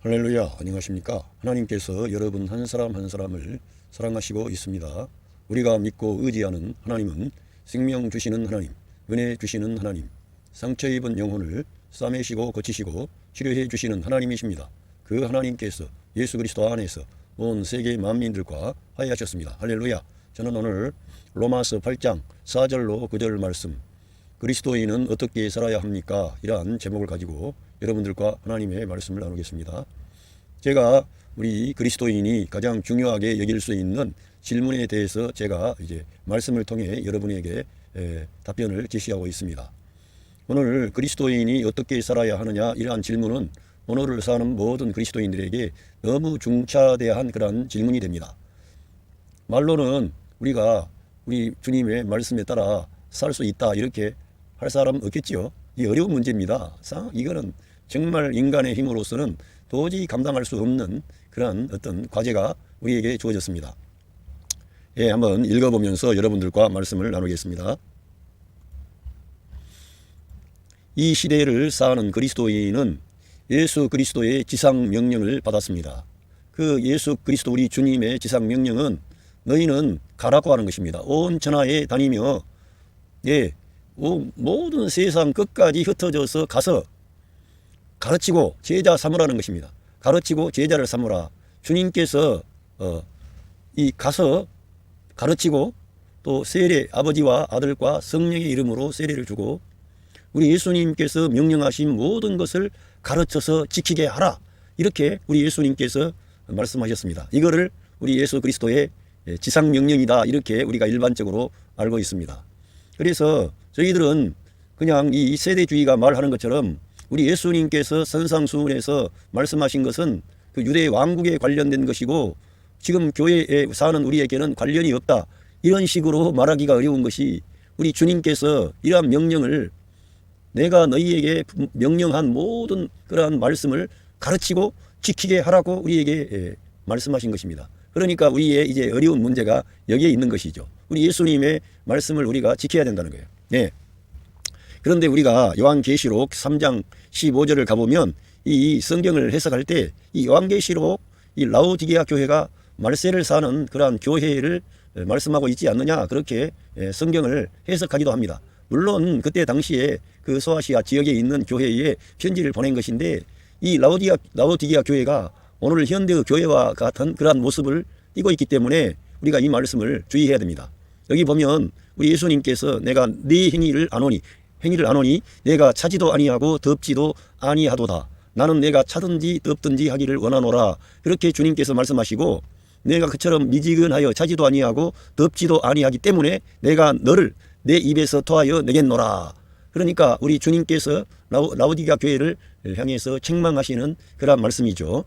할렐루야, 안녕하십니까? 하나님께서 여러분 한 사람 한 사람을 사랑하시고 있습니다. 우리가 믿고 의지하는 하나님은 생명 주시는 하나님, 은혜 주시는 하나님, 상처 입은 영혼을 싸매시고 고치시고 치료해 주시는 하나님이십니다. 그 하나님께서 예수 그리스도 안에서 온 세계 만민들과 화해하셨습니다. 할렐루야. 저는 오늘 로마서 8장 4절로 9절 말씀, 그리스도인은 어떻게 살아야 합니까? 이러한 제목을 가지고 여러분들과 하나님의 말씀을 나누겠습니다. 제가 우리 그리스도인이 가장 중요하게 여길 수 있는 질문에 대해서 제가 이제 말씀을 통해 여러분에게 답변을 제시하고 있습니다. 오늘 그리스도인이 어떻게 살아야 하느냐 이러한 질문은 오늘을 사는 모든 그리스도인들에게 너무 중차대한 그런 질문이 됩니다. 말로는 우리가 우리 주님의 말씀에 따라 살 수 있다 이렇게 할 사람 없겠지요. 이 어려운 문제입니다. 이거는 정말 인간의 힘으로서는 도저히 감당할 수 없는 그런 어떤 과제가 우리에게 주어졌습니다. 예, 한번 읽어보면서 여러분들과 말씀을 나누겠습니다. 이 시대를 사는 그리스도인은 예수 그리스도의 지상 명령을 받았습니다. 그 예수 그리스도 우리 주님의 지상 명령은 너희는 가라고 하는 것입니다. 온 천하에 다니며 모든 세상 끝까지 흩어져서 가서 가르치고 제자 삼으라는 것입니다. 가르치고 제자를 삼으라. 주님께서 이 가서 가르치고 또 세례 아버지와 아들과 성령의 이름으로 세례를 주고 우리 예수님께서 명령하신 모든 것을 가르쳐서 지키게 하라. 이렇게 우리 예수님께서 말씀하셨습니다. 이거를 우리 예수 그리스도의 지상 명령이다. 이렇게 우리가 일반적으로 알고 있습니다. 그래서 저희들은 그냥 이 세대주의가 말하는 것처럼 우리 예수님께서 선상수훈에서 말씀하신 것은 그 유대 왕국에 관련된 것이고 지금 교회에 사는 우리에게는 관련이 없다. 이런 식으로 말하기가 어려운 것이 우리 주님께서 이러한 명령을 내가 너희에게 명령한 모든 그러한 말씀을 가르치고 지키게 하라고 우리에게 말씀하신 것입니다. 그러니까 우리의 이제 어려운 문제가 여기에 있는 것이죠. 우리 예수님의 말씀을 우리가 지켜야 된다는 거예요. 네. 그런데 우리가 요한계시록 3장 15절을 가보면 이 성경을 해석할 때 이 요한계시록 이 라오디게아 교회가 말세를 사는 그러한 교회를 말씀하고 있지 않느냐 그렇게 성경을 해석하기도 합니다. 물론 그때 당시에 그 소아시아 지역에 있는 교회에 편지를 보낸 것인데 이 라오디게아 교회가 오늘 현대의 교회와 같은 그러한 모습을 띠고 있기 때문에 우리가 이 말씀을 주의해야 됩니다. 여기 보면 우리 예수님께서 내가 네 행위를 아노니 내가 차지도 아니하고 덥지도 아니하도다. 나는 내가 차든지 덥든지 하기를 원하노라. 그렇게 주님께서 말씀하시고 내가 그처럼 미지근하여 차지도 아니하고 덥지도 아니하기 때문에 내가 너를 내 입에서 토하여 내겠노라. 그러니까 우리 주님께서 라오디게아 교회를 향해서 책망하시는 그런 말씀이죠.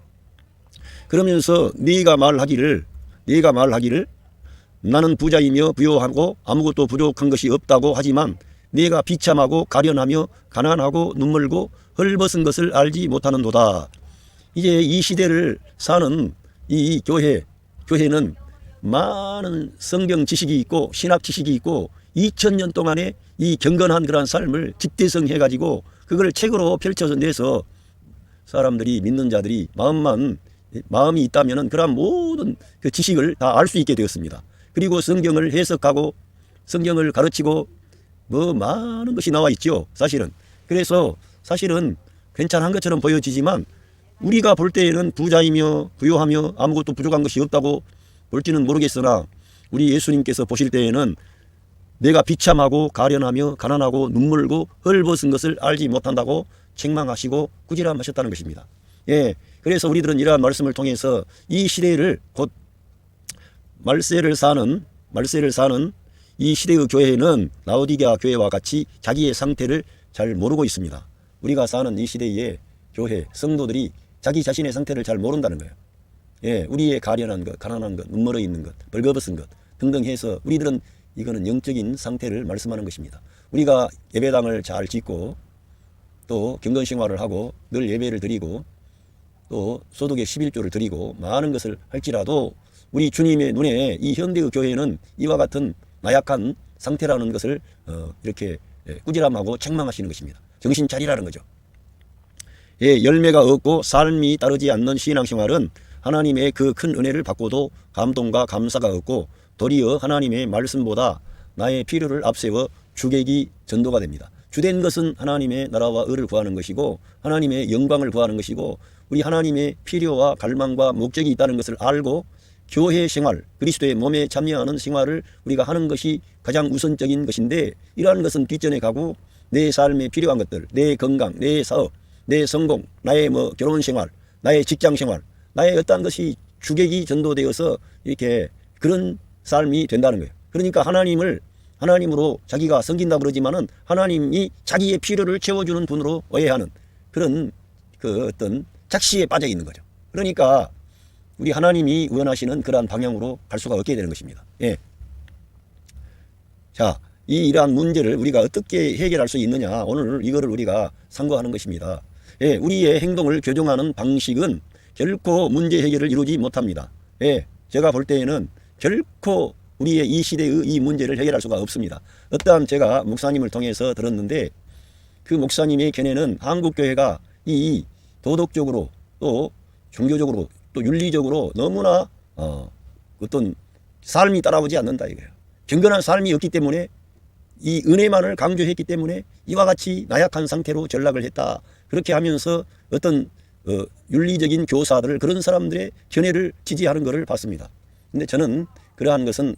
그러면서 네가 말하기를 나는 부자이며 부요하고 아무것도 부족한 것이 없다고 하지만 네가 비참하고 가련하며 가난하고 눈멀고 헐벗은 것을 알지 못하는도다. 이제 이 시대를 사는 이 교회는 많은 성경 지식이 있고 신학 지식이 있고 2000년 동안의 이 경건한 그런 삶을 집대성해 가지고 그걸 책으로 펼쳐서 내서 사람들이 믿는 자들이 마음이 있다면은 그런 모든 그 지식을 다 알 수 있게 되었습니다. 그리고 성경을 해석하고 성경을 가르치고 많은 것이 나와 있죠. 사실은. 그래서 사실은 괜찮은 것처럼 보여지지만 우리가 볼 때에는 부자이며 부요하며 아무것도 부족한 것이 없다고 볼지는 모르겠으나 우리 예수님께서 보실 때에는 내가 비참하고 가련하며 가난하고 눈물고 헐벗은 것을 알지 못한다고 책망하시고 꾸지람하셨다는 것입니다. 예, 그래서 우리들은 이러한 말씀을 통해서 이 시대를 곧 말세를 사는 이 시대의 교회는 라오디게아 교회와 같이 자기의 상태를 잘 모르고 있습니다. 우리가 사는 이 시대의 교회 성도들이 자기 자신의 상태를 잘 모른다는 거예요. 예, 우리의 가련한 것, 가난한 것, 눈멀어 있는 것, 벌거벗은 것 등등 해서 우리들은 이거는 영적인 상태를 말씀하는 것입니다. 우리가 예배당을 잘 짓고 또 경건생활을 하고 늘 예배를 드리고 또 소득의 11조를 드리고 많은 것을 할지라도 우리 주님의 눈에 이 현대의 교회는 이와 같은 나약한 상태라는 것을 이렇게 꾸지람하고 책망하시는 것입니다. 정신 차리라는 거죠. 예, 열매가 없고 삶이 따르지 않는 신앙생활은 하나님의 그 큰 은혜를 받고도 감동과 감사가 없고 도리어 하나님의 말씀보다 나의 필요를 앞세워 주객이 전도가 됩니다. 주된 것은 하나님의 나라와 의를 구하는 것이고 하나님의 영광을 구하는 것이고 우리 하나님의 필요와 갈망과 목적이 있다는 것을 알고 교회 생활, 그리스도의 몸에 참여하는 생활을 우리가 하는 것이 가장 우선적인 것인데 이러한 것은 뒷전에 가고 내 삶에 필요한 것들, 내 건강, 내 사업, 내 성공, 나의 결혼 생활, 나의 직장 생활, 나의 어떠한 것이 주객이 전도되어서 이렇게 그런 삶이 된다는 거예요. 그러니까 하나님으로 자기가 섬긴다 그러지만은 하나님이 자기의 필요를 채워주는 분으로 오해하는 그런 그 어떤 착시에 빠져 있는 거죠. 그러니까 우리 하나님이 원하시는 그러한 방향으로 갈 수가 없게 되는 것입니다. 예. 자, 이러한 문제를 우리가 어떻게 해결할 수 있느냐, 오늘 이거를 우리가 상고하는 것입니다. 예, 우리의 행동을 교정하는 방식은 결코 문제 해결을 이루지 못합니다. 예, 제가 볼 때에는 결코 우리의 이 시대의 이 문제를 해결할 수가 없습니다. 어떠한 제가 목사님을 통해서 들었는데 그 목사님의 견해는 한국교회가 이 도덕적으로 또 종교적으로 또 윤리적으로 너무나 어떤 삶이 따라오지 않는다 이거예요. 경건한 삶이 없기 때문에 이 은혜만을 강조했기 때문에 이와 같이 나약한 상태로 전락을 했다. 그렇게 하면서 어떤 윤리적인 교사들 그런 사람들의 견해를 지지하는 것을 봤습니다. 근데 저는 그러한 것은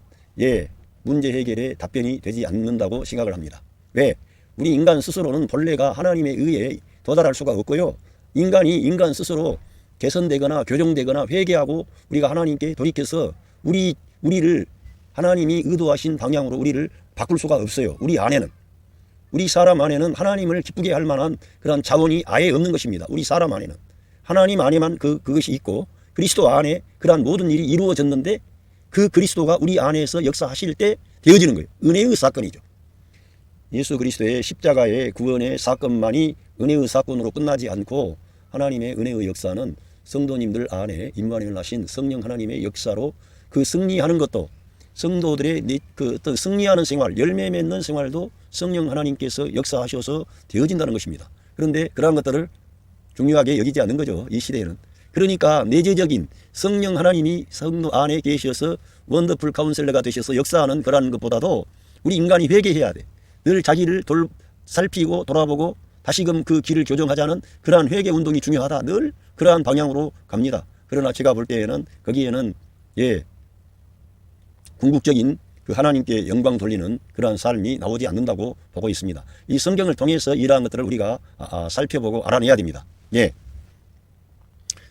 문제 해결에 답변이 되지 않는다고 생각을 합니다. 왜? 우리 인간 스스로는 본래가 하나님의 의에 도달할 수가 없고요. 인간이 인간 스스로 개선되거나 교정되거나 회개하고 우리가 하나님께 돌이켜서 우리를 하나님이 의도하신 방향으로 우리를 바꿀 수가 없어요. 우리 사람 안에는 하나님을 기쁘게 할 만한 그런 자원이 아예 없는 것입니다. 우리 사람 안에는 하나님 안에만 그것이 있고 그리스도 안에 그러한 모든 일이 이루어졌는데 그 그리스도가 우리 안에서 역사하실 때 되어지는 거예요. 은혜의 사건이죠. 예수 그리스도의 십자가의 구원의 사건만이 은혜의 사건으로 끝나지 않고 하나님의 은혜의 역사는 성도님들 안에 임마누엘 하신 성령 하나님의 역사로 그 승리하는 것도 성도들의 그 어떤 승리하는 생활, 열매 맺는 생활도 성령 하나님께서 역사하셔서 되어진다는 것입니다. 그런데 그러한 것들을 중요하게 여기지 않는 거죠. 이 시대에는. 그러니까 내재적인 성령 하나님이 성도 안에 계셔서 원더풀 카운셀러가 되셔서 역사하는 그러한 것보다도 우리 인간이 회개해야 돼. 늘 자기를 살피고 돌아보고 다시금 그 길을 교정하자는 그러한 회개 운동이 중요하다. 늘 그러한 방향으로 갑니다. 그러나 제가 볼 때에는 거기에는 궁극적인 그 하나님께 영광 돌리는 그러한 삶이 나오지 않는다고 보고 있습니다. 이 성경을 통해서 이러한 것들을 우리가 살펴보고 알아내야 됩니다.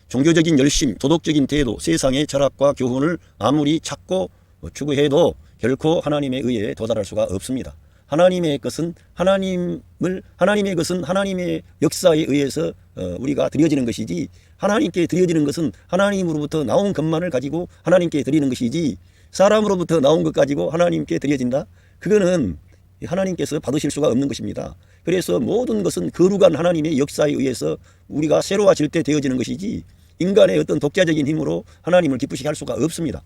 종교적인 열심, 도덕적인 태도, 세상의 철학과 교훈을 아무리 찾고 추구해도 결코 하나님의 의에 도달할 수가 없습니다. 하나님의 것은 하나님의 역사에 의해서 우리가 드려지는 것이지 하나님께 드려지는 것은 하나님으로부터 나온 것만을 가지고 하나님께 드리는 것이지 사람으로부터 나온 것 가지고 하나님께 드려진다? 그거는 하나님께서 받으실 수가 없는 것입니다. 그래서 모든 것은 거룩한 하나님의 역사에 의해서 우리가 새로워질 때 되어지는 것이지 인간의 어떤 독자적인 힘으로 하나님을 기쁘시게 할 수가 없습니다.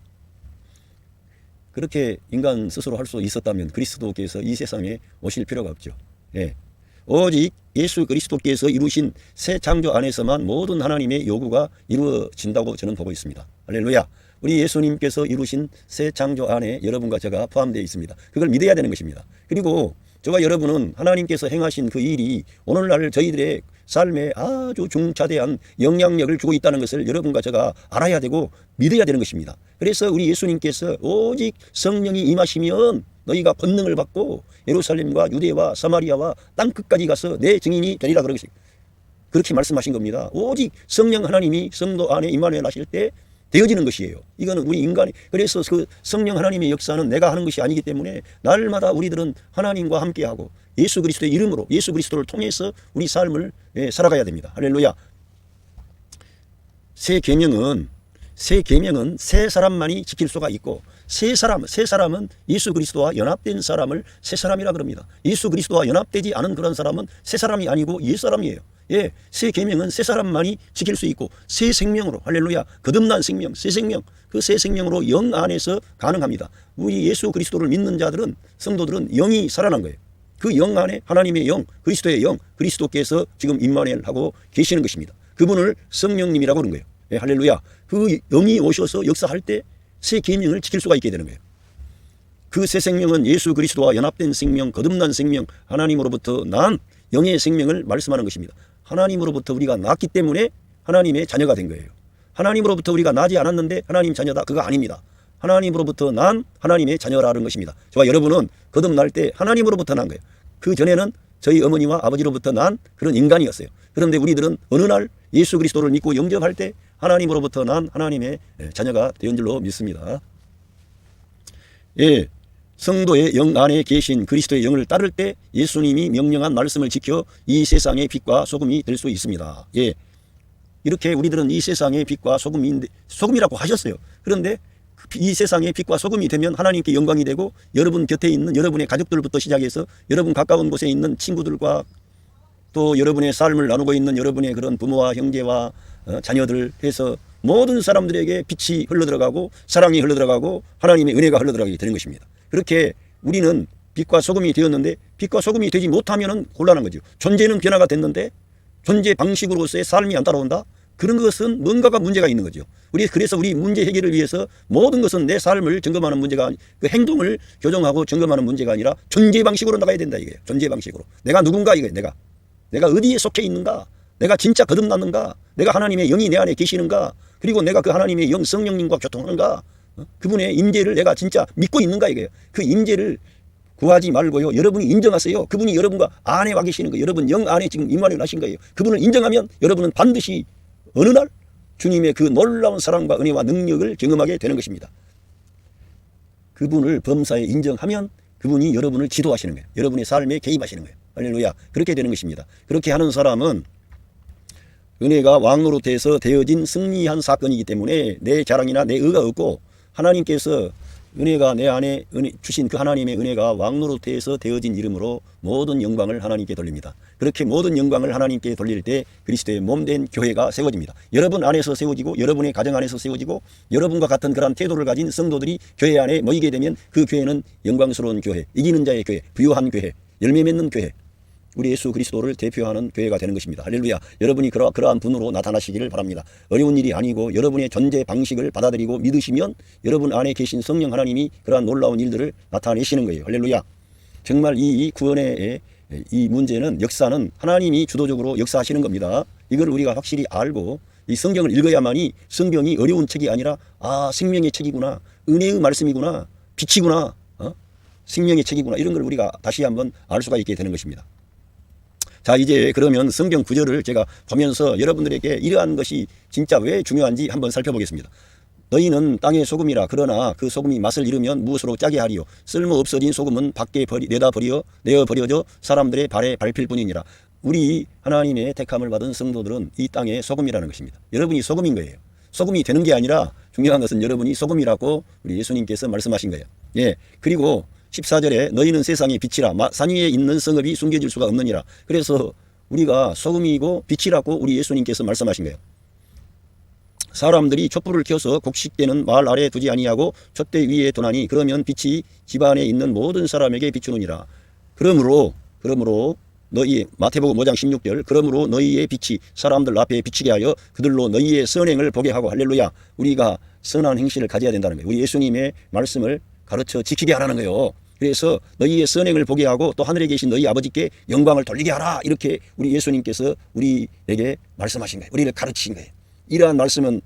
그렇게 인간 스스로 할 수 있었다면 그리스도께서 이 세상에 오실 필요가 없죠. 오직 예수 그리스도께서 이루신 새 창조 안에서만 모든 하나님의 요구가 이루어진다고 저는 보고 있습니다. 할렐루야. 우리 예수님께서 이루신 새 창조 안에 여러분과 제가 포함되어 있습니다. 그걸 믿어야 되는 것입니다. 그리고 저와 여러분은 하나님께서 행하신 그 일이 오늘날 저희들의 삶에 아주 중차대한 영향력을 주고 있다는 것을 여러분과 제가 알아야 되고 믿어야 되는 것입니다. 그래서 우리 예수님께서 오직 성령이 임하시면 너희가 권능을 받고 예루살렘과 유대와 사마리아와 땅끝까지 가서 내 증인이 되리라 그렇게 말씀하신 겁니다. 오직 성령 하나님이 성도 안에 임마누엘 하실 때 되어지는 것이에요. 이거는 우리 인간이 그래서 그 성령 하나님의 역사는 내가 하는 것이 아니기 때문에 날마다 우리들은 하나님과 함께하고 예수 그리스도의 이름으로 예수 그리스도를 통해서 우리 삶을 살아가야 됩니다. 할렐루야. 새 계명은 새 사람만이 지킬 수가 있고 새 사람은 예수 그리스도와 연합된 사람을 새 사람이라 그럽니다. 예수 그리스도와 연합되지 않은 그런 사람은 새 사람이 아니고 옛 사람이에요. 새 계명은 새 사람만이 지킬 수 있고 새 생명으로 할렐루야 거듭난 생명 새 생명 그 새 생명으로 영 안에서 가능합니다. 우리 예수 그리스도를 믿는 자들은 성도들은 영이 살아난 거예요. 그 영 안에 하나님의 영, 그리스도의 영, 그리스도께서 지금 임마누엘하고 계시는 것입니다. 그분을 성령님이라고 그런 거예요. 예, 할렐루야. 그 영이 오셔서 역사할 때 새 계명을 지킬 수가 있게 되는 거예요. 그 새 생명은 예수 그리스도와 연합된 생명, 거듭난 생명, 하나님으로부터 난 영의 생명을 말씀하는 것입니다. 하나님으로부터 우리가 낳기 때문에 하나님의 자녀가 된 거예요. 하나님으로부터 우리가 나지 않았는데 하나님 자녀다, 그거 아닙니다. 하나님으로부터 난 하나님의 자녀라는 것입니다. 저와 여러분은 거듭날 때 하나님으로부터 난 거예요. 그 전에는 저희 어머니와 아버지로부터 난 그런 인간이었어요. 그런데 우리들은 어느 날 예수 그리스도를 믿고 영접할 때 하나님으로부터 난 하나님의 자녀가 된 줄로 믿습니다. 예, 성도의 영 안에 계신 그리스도의 영을 따를 때 예수님이 명령한 말씀을 지켜 이 세상의 빛과 소금이 될 수 있습니다. 예, 이렇게 우리들은 이 세상의 빛과 소금이라고 하셨어요. 그런데 이 세상의 빛과 소금이 되면 하나님께 영광이 되고 여러분 곁에 있는 여러분의 가족들부터 시작해서 여러분 가까운 곳에 있는 친구들과 또 여러분의 삶을 나누고 있는 여러분의 그런 부모와 형제와 자녀들 해서 모든 사람들에게 빛이 흘러들어가고 사랑이 흘러들어가고 하나님의 은혜가 흘러들어가게 되는 것입니다. 그렇게 우리는 빛과 소금이 되었는데 빛과 소금이 되지 못하면 곤란한 거죠. 존재는 변화가 됐는데 존재 방식으로서의 삶이 안 따라온다? 그런 것은 뭔가가 문제가 있는 거죠. 그래서 우리 문제 해결을 위해서 모든 것은 내 삶을 점검하는 문제가, 그 행동을 교정하고 점검하는 문제가 아니라 존재 방식으로 나가야 된다 이거예요. 존재 방식으로. 내가 누군가 이거예요. 내가 어디에 속해 있는가? 내가 진짜 거듭났는가? 내가 하나님의 영이 내 안에 계시는가? 그리고 내가 그 하나님의 영 성령님과 교통하는가? 그분의 임재를 내가 진짜 믿고 있는가 이거예요. 그 임재를 구하지 말고요. 여러분이 인정하세요. 그분이 여러분과 안에 와 계시는 거예요. 여러분 영 안에 지금 임마누엘 하신 거예요. 그분을 인정하면 여러분은 반드시 어느 날 주님의 그 놀라운 사랑과 은혜와 능력을 경험하게 되는 것입니다. 그분을 범사에 인정하면 그분이 여러분을 지도하시는 거예요. 여러분의 삶에 개입하시는 거예요. 할렐루야. 그렇게 되는 것입니다. 그렇게 하는 사람은 은혜가 왕노릇해서 되어진 승리한 사건이기 때문에 내 자랑이나 내 의가 없고 하나님께서 은혜가 내 안에 주신 그 하나님의 은혜가 왕노릇해서 되어진 이름으로 모든 영광을 하나님께 돌립니다. 그렇게 모든 영광을 하나님께 돌릴 때 그리스도의 몸된 교회가 세워집니다. 여러분 안에서 세워지고 여러분의 가정 안에서 세워지고 여러분과 같은 그런 태도를 가진 성도들이 교회 안에 모이게 되면 그 교회는 영광스러운 교회, 이기는 자의 교회, 부유한 교회, 열매 맺는 교회, 우리 예수 그리스도를 대표하는 교회가 되는 것입니다. 할렐루야. 여러분이 그러한 분으로 나타나시기를 바랍니다. 어려운 일이 아니고 여러분의 존재 방식을 받아들이고 믿으시면 여러분 안에 계신 성령 하나님이 그러한 놀라운 일들을 나타내시는 거예요. 할렐루야. 정말 이 구원의 이 문제는 역사는 하나님이 주도적으로 역사하시는 겁니다. 이걸 우리가 확실히 알고 이 성경을 읽어야만이 성경이 어려운 책이 아니라 생명의 책이구나, 은혜의 말씀이구나, 빛이구나, 생명의 책이구나, 이런 걸 우리가 다시 한번 알 수가 있게 되는 것입니다. 자, 이제 그러면 성경 구절을 제가 보면서 여러분들에게 이러한 것이 진짜 왜 중요한지 한번 살펴보겠습니다. 너희는 땅의 소금이라. 그러나 그 소금이 맛을 잃으면 무엇으로 짜게 하리요? 쓸모 없어진 소금은 밖에 내어 버려져 사람들의 발에 밟힐 뿐이니라. 우리 하나님의 택함을 받은 성도들은 이 땅의 소금이라는 것입니다. 여러분이 소금인 거예요. 소금이 되는 게 아니라 중요한 것은 여러분이 소금이라고 우리 예수님께서 말씀하신 거예요. 예. 그리고 14절에 너희는 세상의 빛이라. 산 위에 있는 성읍이 숨겨질 수가 없느니라. 그래서 우리가 소금이고 빛이라고 우리 예수님께서 말씀하신 거예요. 사람들이 촛불을 켜서 곡식되는 마을 아래에 두지 아니하고 촛대 위에 두나니 그러면 빛이 집안에 있는 모든 사람에게 비추느니라. 그러므로 너희, 마태복음 5장 16절, 그러므로 너희의 빛이 사람들 앞에 비치게 하여 그들로 너희의 선행을 보게 하고. 할렐루야. 우리가 선한 행실을 가져야 된다는 거예요. 우리 예수님의 말씀을 가르쳐 지키게 하라는 거예요. 그래서 너희의 선행을 보게 하고 또 하늘에 계신 너희 아버지께 영광을 돌리게 하라. 이렇게 우리 예수님께서 우리에게 말씀하신 거예요. 우리를 가르치신 거예요. 이러한 말씀은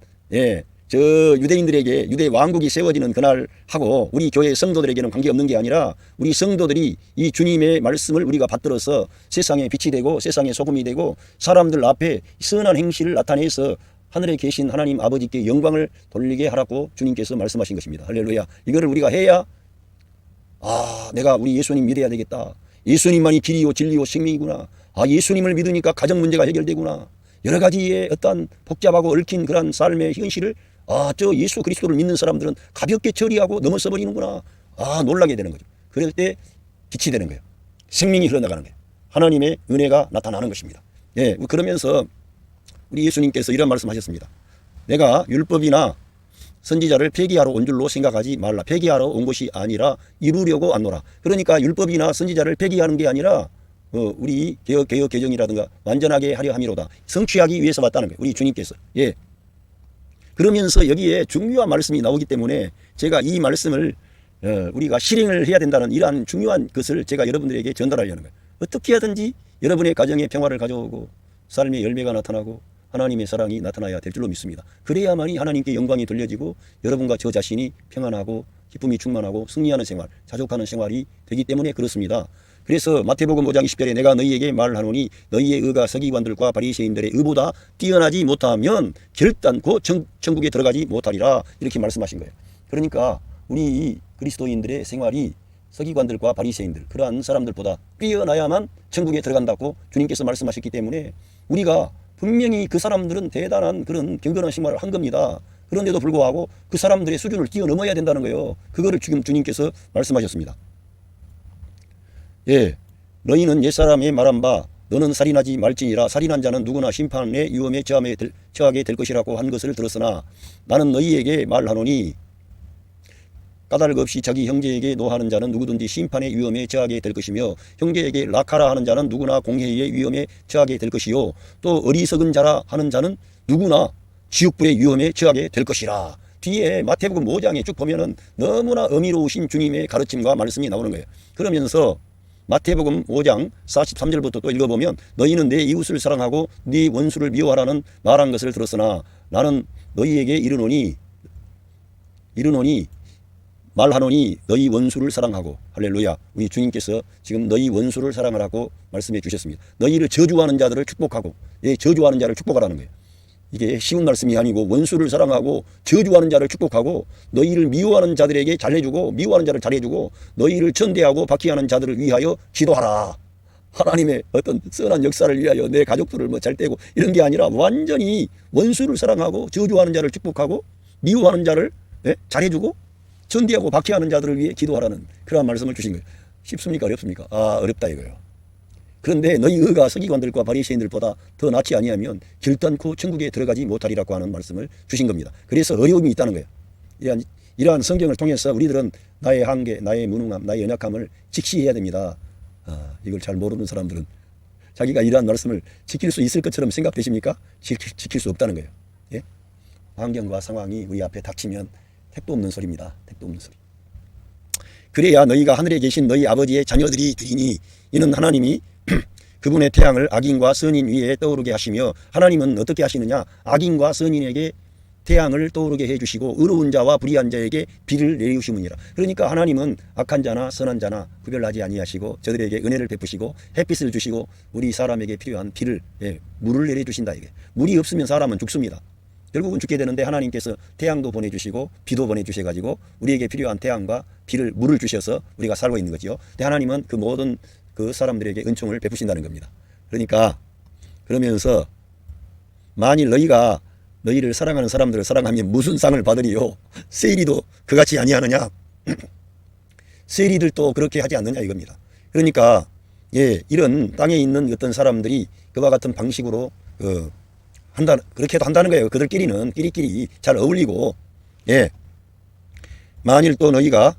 저 유대인들에게 유대 왕국이 세워지는 그날 하고 우리 교회 성도들에게는 관계없는 게 아니라 우리 성도들이 이 주님의 말씀을 우리가 받들어서 세상에 빛이 되고 세상에 소금이 되고 사람들 앞에 선한 행실을 나타내서 하늘에 계신 하나님 아버지께 영광을 돌리게 하라고 주님께서 말씀하신 것입니다. 할렐루야. 이거를 우리가 해야 내가 우리 예수님 믿어야 되겠다. 예수님만이 길이요 진리요 생명이구나. 예수님을 믿으니까 가정 문제가 해결되구나. 여러 가지의 어떤 복잡하고 얽힌 그런 삶의 현실을 저 예수 그리스도를 믿는 사람들은 가볍게 처리하고 넘어서 버리는구나. 놀라게 되는 거죠. 그럴 때 빛이 되는 거예요. 생명이 흘러나가는 거예요. 하나님의 은혜가 나타나는 것입니다. 그러면서 우리 예수님께서 이런 말씀하셨습니다. 내가 율법이나 선지자를 폐기하러 온 줄로 생각하지 말라. 폐기하러 온 것이 아니라 이루려고 왔노라. 그러니까 율법이나 선지자를 폐기하는 게 아니라 우리 개혁 개정이라든가 완전하게 하려 함이로다. 성취하기 위해서 왔다는 거예요. 우리 주님께서. 예. 그러면서 여기에 중요한 말씀이 나오기 때문에 제가 이 말씀을 우리가 실행을 해야 된다는 이러한 중요한 것을 제가 여러분들에게 전달하려는 거예요. 어떻게 하든지 여러분의 가정에 평화를 가져오고 삶의 열매가 나타나고 하나님의 사랑이 나타나야 될 줄로 믿습니다. 그래야만이 하나님께 영광이 돌려지고 여러분과 저 자신이 평안하고 기쁨이 충만하고 승리하는 생활, 자족하는 생활이 되기 때문에 그렇습니다. 그래서 마태복음 5장 20절에 내가 너희에게 말하노니 너희의 의가 서기관들과 바리새인들의 의보다 뛰어나지 못하면 결단코 천국에 들어가지 못하리라 이렇게 말씀하신 거예요. 그러니까 우리 그리스도인들의 생활이 서기관들과 바리새인들 그러한 사람들보다 뛰어나야만 천국에 들어간다고 주님께서 말씀하셨기 때문에 우리가 분명히 그 사람들은 대단한 그런 경건한 생활을 한 겁니다. 그런데도 불구하고 그 사람들의 수준을 뛰어넘어야 된다는 거예요. 그거를 지금 주님께서 말씀하셨습니다. 예, 너희는 옛사람의 말한 바 너는 살인하지 말지니라 살인한 자는 누구나 심판의 위험에 처하게 될 것이라고 한 것을 들었으나 나는 너희에게 말하노니 까닭 없이 자기 형제에게 노하는 자는 누구든지 심판의 위험에 처하게 될 것이며 형제에게 낙하라 하는 자는 누구나 공회의 위험에 처하게 될 것이요 또 어리석은 자라 하는 자는 누구나 지옥불의 위험에 처하게 될 것이라. 뒤에 마태복음 5장에 쭉 보면은 너무나 어미로우신 주님의 가르침과 말씀이 나오는 거예요. 그러면서 마태복음 5장 43절부터 또 읽어보면 너희는 내 이웃을 사랑하고 네 원수를 미워하라는 말한 것을 들었으나 나는 너희에게 이르노니 말하노니 너희 원수를 사랑하고 할렐루야. 우리 주님께서 지금 너희 원수를 사랑하라고 말씀해 주셨습니다. 너희를 저주하는 자들을 축복하고 저주하는 자를 축복하라는 거예요. 이게 쉬운 말씀이 아니고 원수를 사랑하고 저주하는 자를 축복하고 너희를 미워하는 자들에게 잘해주고 미워하는 자를 잘해주고 너희를 천대하고 박해하는 자들을 위하여 기도하라. 하나님의 어떤 선한 역사를 위하여 내 가족들을 뭐 잘되고 이런 게 아니라 완전히 원수를 사랑하고 저주하는 자를 축복하고 미워하는 자를 잘해주고 천대하고 박해하는 자들을 위해 기도하라는 그러한 말씀을 주신 거예요. 쉽습니까? 어렵습니까? 어렵다 이거예요. 그런데 너희 의가 서기관들과 바리새인들보다 더 낫지 아니하면 결단코 천국에 들어가지 못하리라고 하는 말씀을 주신 겁니다. 그래서 어려움이 있다는 거예요. 이러한 성경을 통해서 우리들은 나의 한계, 나의 무능함, 나의 연약함을 직시해야 됩니다. 이걸 잘 모르는 사람들은 자기가 이러한 말씀을 지킬 수 있을 것처럼 생각되십니까? 지킬 수 없다는 거예요. 예? 환경과 상황이 우리 앞에 닥치면 택도 없는 소리입니다. 택도 없는 소리. 그래야 너희가 하늘에 계신 너희 아버지의 자녀들이 되니 이는 하나님이 그분의 태양을 악인과 선인 위에 떠오르게 하시며 하나님은 어떻게 하시느냐 악인과 선인에게 태양을 떠오르게 해주시고 의로운 자와 불의한 자에게 비를 내리우심이니라. 그러니까 하나님은 악한 자나 선한 자나 구별하지 아니하시고 저들에게 은혜를 베푸시고 햇빛을 주시고 우리 사람에게 필요한 비를 물을 내려주신다. 이게 물이 없으면 사람은 죽습니다. 결국은 죽게 되는데 하나님께서 태양도 보내주시고 비도 보내주셔가지고 우리에게 필요한 태양과 비를 물을 주셔서 우리가 살고 있는 거죠. 근데 하나님은 그 모든 그 사람들에게 은총을 베푸신다는 겁니다. 그러니까 그러면서 만일 너희가 너희를 사랑하는 사람들을 사랑하면 무슨 상을 받으리요? 세리도 그같이 아니하느냐? 세리들도 그렇게 하지 않느냐 이겁니다. 그러니까 이런 땅에 있는 어떤 사람들이 그와 같은 방식으로 그렇게도 한다는 거예요. 그들끼리는 끼리끼리 잘 어울리고 만일 너희가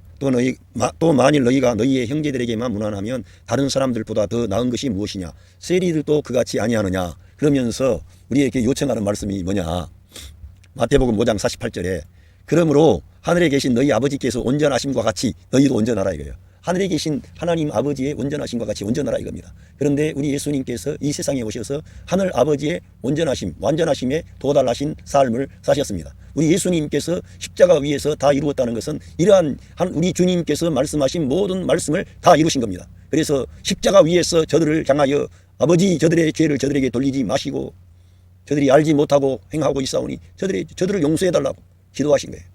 너희의 형제들에게만 무난하면 다른 사람들보다 더 나은 것이 무엇이냐? 세리들도 그같이 아니하느냐? 그러면서 우리에게 요청하는 말씀이 뭐냐? 마태복음 5장 48절에 그러므로 하늘에 계신 너희 아버지께서 온전하심과 같이 너희도 온전하라 이거예요. 하늘에 계신 하나님 아버지의 온전하심과 같이 온전하라 이겁니다. 그런데 우리 예수님께서 이 세상에 오셔서 하늘 아버지의 온전하심, 완전하심에 도달하신 삶을 사셨습니다. 우리 예수님께서 십자가 위에서 다 이루었다는 것은 이러한 우리 주님께서 말씀하신 모든 말씀을 다 이루신 겁니다. 그래서 십자가 위에서 저들을 향하여 아버지 저들의 죄를 저들에게 돌리지 마시고 저들이 알지 못하고 행하고 있사오니 저들을 용서해달라고 기도하신 거예요.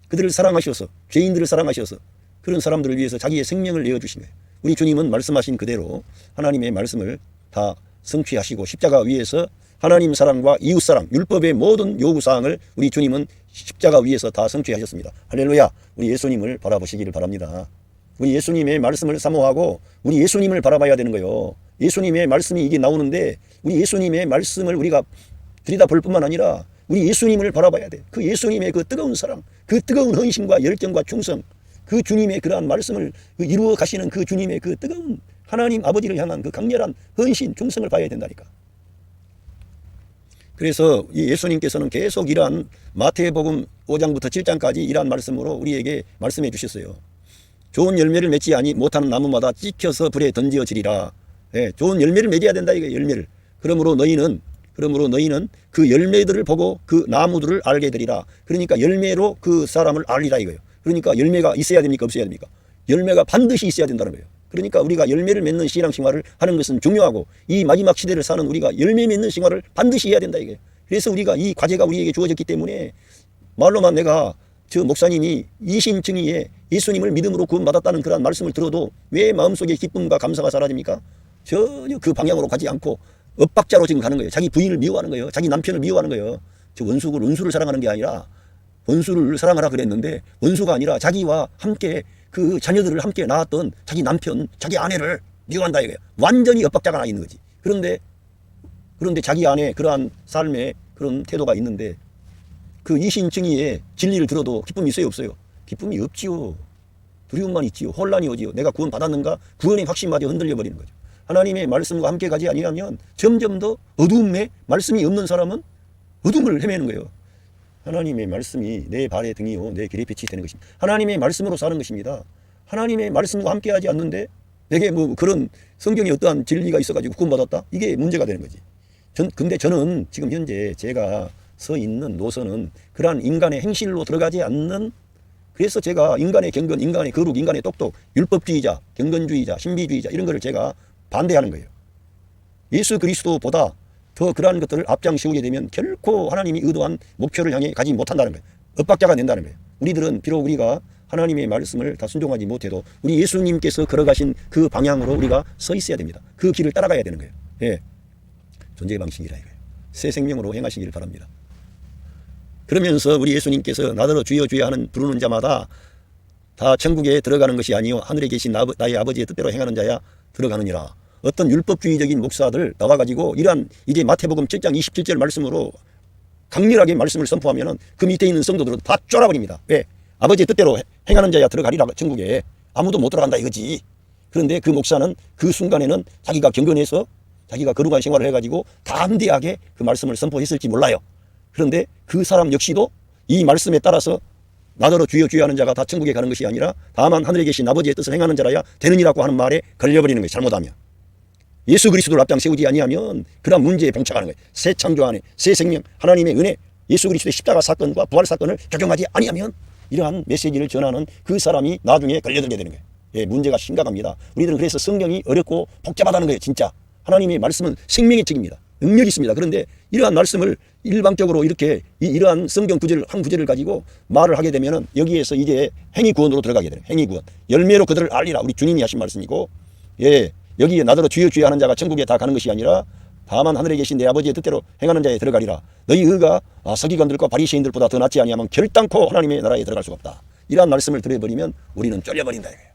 그들을 사랑하셔서 죄인들을 사랑하셔서 그런 사람들을 위해서 자기의 생명을 내어주신 거예요. 우리 주님은 말씀하신 그대로 하나님의 말씀을 다 성취하시고 십자가 위에서 하나님 사랑과 이웃 사랑, 율법의 모든 요구사항을 우리 주님은 십자가 위에서 다 성취하셨습니다. 할렐루야. 우리 예수님을 바라보시기를 바랍니다. 우리 예수님의 말씀을 사모하고 우리 예수님을 바라봐야 되는 거예요. 예수님의 말씀이 이게 나오는데 우리 예수님의 말씀을 우리가 들여다볼 뿐만 아니라 우리 예수님을 바라봐야 돼. 그 예수님의 그 뜨거운 사랑, 그 뜨거운 헌신과 열정과 충성, 그 주님의 그러한 말씀을 이루어 가시는 그 주님의 그 뜨거운 하나님 아버지를 향한 그 강렬한 헌신, 충성을 봐야 된다니까. 그래서 이 예수님께서는 계속 이러한 마태복음 5장부터 7장까지 이러한 말씀으로 우리에게 말씀해 주셨어요. 좋은 열매를 맺지 못하는 나무마다 찍혀서 불에 던져지리라. 예, 좋은 열매를 맺어야 된다 이거 열매를. 그러므로 너희는 그 열매들을 보고 그 나무들을 알게 되리라. 그러니까 열매로 그 사람을 알리라 이거예요. 그러니까 열매가 있어야 됩니까 없어야 됩니까? 열매가 반드시 있어야 된다는 거예요. 그러니까 우리가 열매를 맺는 신앙생활을 하는 것은 중요하고 이 마지막 시대를 사는 우리가 열매 맺는 생활을 반드시 해야 된다 이게. 그래서 우리가 이 과제가 우리에게 주어졌기 때문에 말로만 내가 저 목사님이 이신증의에 예수님을 믿음으로 구원받았다는 그런 말씀을 들어도 왜 마음속에 기쁨과 감사가 사라집니까? 전혀 그 방향으로 가지 않고 엇박자로 지금 가는 거예요. 자기 부인을 미워하는 거예요. 자기 남편을 미워하는 거예요. 저 원수를 사랑하는 게 아니라 원수를 사랑하라 그랬는데 원수가 아니라 자기와 함께 그 자녀들을 함께 낳았던 자기 남편, 자기 아내를 미워한다 이거예요. 완전히 엇박자가 나 있는 거지. 그런데 자기 안에 그러한 삶의 그런 태도가 있는데 그 이신증의의 진리를 들어도 기쁨이 있어요 없어요? 기쁨이 없지요. 두려움만 있지요. 혼란이 오지요. 내가 구원 받았는가? 구원의 확신마저 흔들려 버리는 거죠. 하나님의 말씀과 함께 가지 아니하면 점점 더 어두움에 말씀이 없는 사람은 어둠을 헤매는 거예요. 하나님의 말씀이 내 발의 등이요 내 길에 빛이 되는 것입니다. 하나님의 말씀으로 사는 것입니다. 하나님의 말씀과 함께 하지 않는데 내게 뭐 그런 성경에 어떠한 진리가 있어가지고 구원받았다? 이게 문제가 되는 거지. 근데 저는 지금 현재 제가 서 있는 노선은 그러한 인간의 행실로 들어가지 않는, 그래서 제가 인간의 경건, 인간의 거룩, 인간의 똑똑, 율법주의자, 경건주의자, 신비주의자 이런 거를 제가 반대하는 거예요. 예수 그리스도보다 더 그러한 것들을 앞장세우게 되면 결코 하나님이 의도한 목표를 향해 가지 못한다는 거예요. 엇박자가 된다는 거예요. 우리들은 비록 우리가 하나님의 말씀을 다 순종하지 못해도 우리 예수님께서 걸어가신 그 방향으로 우리가 서 있어야 됩니다. 그 길을 따라가야 되는 거예요. 예. 존재의 방식이라 이거예요. 새 생명으로 행하시기를 바랍니다. 그러면서 우리 예수님께서 나더러 주여 주여 하는 부르는 자마다 다 천국에 들어가는 것이 아니요 하늘에 계신 나의 아버지의 뜻대로 행하는 자야 들어가느니라. 어떤 율법주의적인 목사들 나와가지고 이러한 이제 마태복음 7장 27절 말씀으로 강렬하게 말씀을 선포하면은 그 밑에 있는 성도들은 다 쫄아버립니다. 왜? 아버지의 뜻대로 행하는 자야 들어가리라. 천국에 아무도 못 들어간다 이거지. 그런데 그 목사는 그 순간에는 자기가 경건해서 자기가 거룩한 생활을 해가지고 담대하게 그 말씀을 선포했을지 몰라요. 그런데 그 사람 역시도 이 말씀에 따라서 나더러 주여 주여 하는 자가 다 천국에 가는 것이 아니라 다만 하늘에 계신 아버지의 뜻을 행하는 자라야 되느니라고 하는 말에 걸려버리는 거예요. 잘못하면. 예수 그리스도를 앞장 세우지 아니하면 그런 문제에 봉착하는 거예요. 새 창조 안에 새 생명 하나님의 은혜 예수 그리스도의 십자가 사건과 부활 사건을 적용하지 아니하면 이러한 메시지를 전하는 그 사람이 나중에 걸려들게 되는 거예요. 예, 문제가 심각합니다. 우리들은 그래서 성경이 어렵고 복잡하다는 거예요. 진짜 하나님의 말씀은 생명의 책입니다. 능력이 있습니다. 그런데 이러한 말씀을 일방적으로 이렇게 이러한 성경 구절 한 구절을 가지고 말을 하게 되면은 여기에서 이제 행위 구원으로 들어가게 되는 행위 구원. 열매로 그들을 알리라. 우리 주님이 하신 말씀이고, 예, 여기에 나더러 주여 주여 하는 자가 천국에 다 가는 것이 아니라 다만 하늘에 계신 내 아버지의 뜻대로 행하는 자에 들어가리라. 너희 의가 서기관들과 바리새인들보다 더 낫지 아니하면 결단코 하나님의 나라에 들어갈 수가 없다. 이러한 말씀을 들어버리면 우리는 쫄려버린다 이거예요.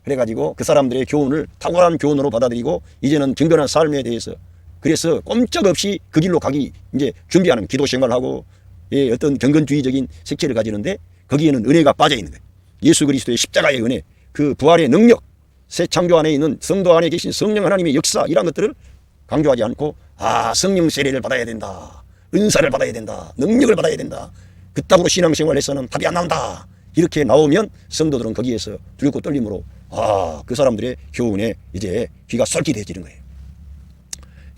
그래가지고 그 사람들의 교훈을 탁월한 교훈으로 받아들이고 이제는 경건한 삶에 대해서 그래서 꼼짝없이 그 길로 가기 이제 준비하는 기도 생활을 하고, 예, 어떤 경건주의적인 색채를 가지는데 거기에는 은혜가 빠져 있는 거예요. 예수 그리스도의 십자가의 은혜, 그 부활의 능력, 새 창조 안에 있는 성도 안에 계신 성령 하나님의 역사 이런 것들을 강조하지 않고 성령 세례를 받아야 된다, 은사를 받아야 된다, 능력을 받아야 된다, 그따구로 신앙생활에서는 답이 안 나온다 이렇게 나오면 성도들은 거기에서 두렵고 떨림으로 그 사람들의 교훈에 이제 귀가 솔깃해지는 거예요.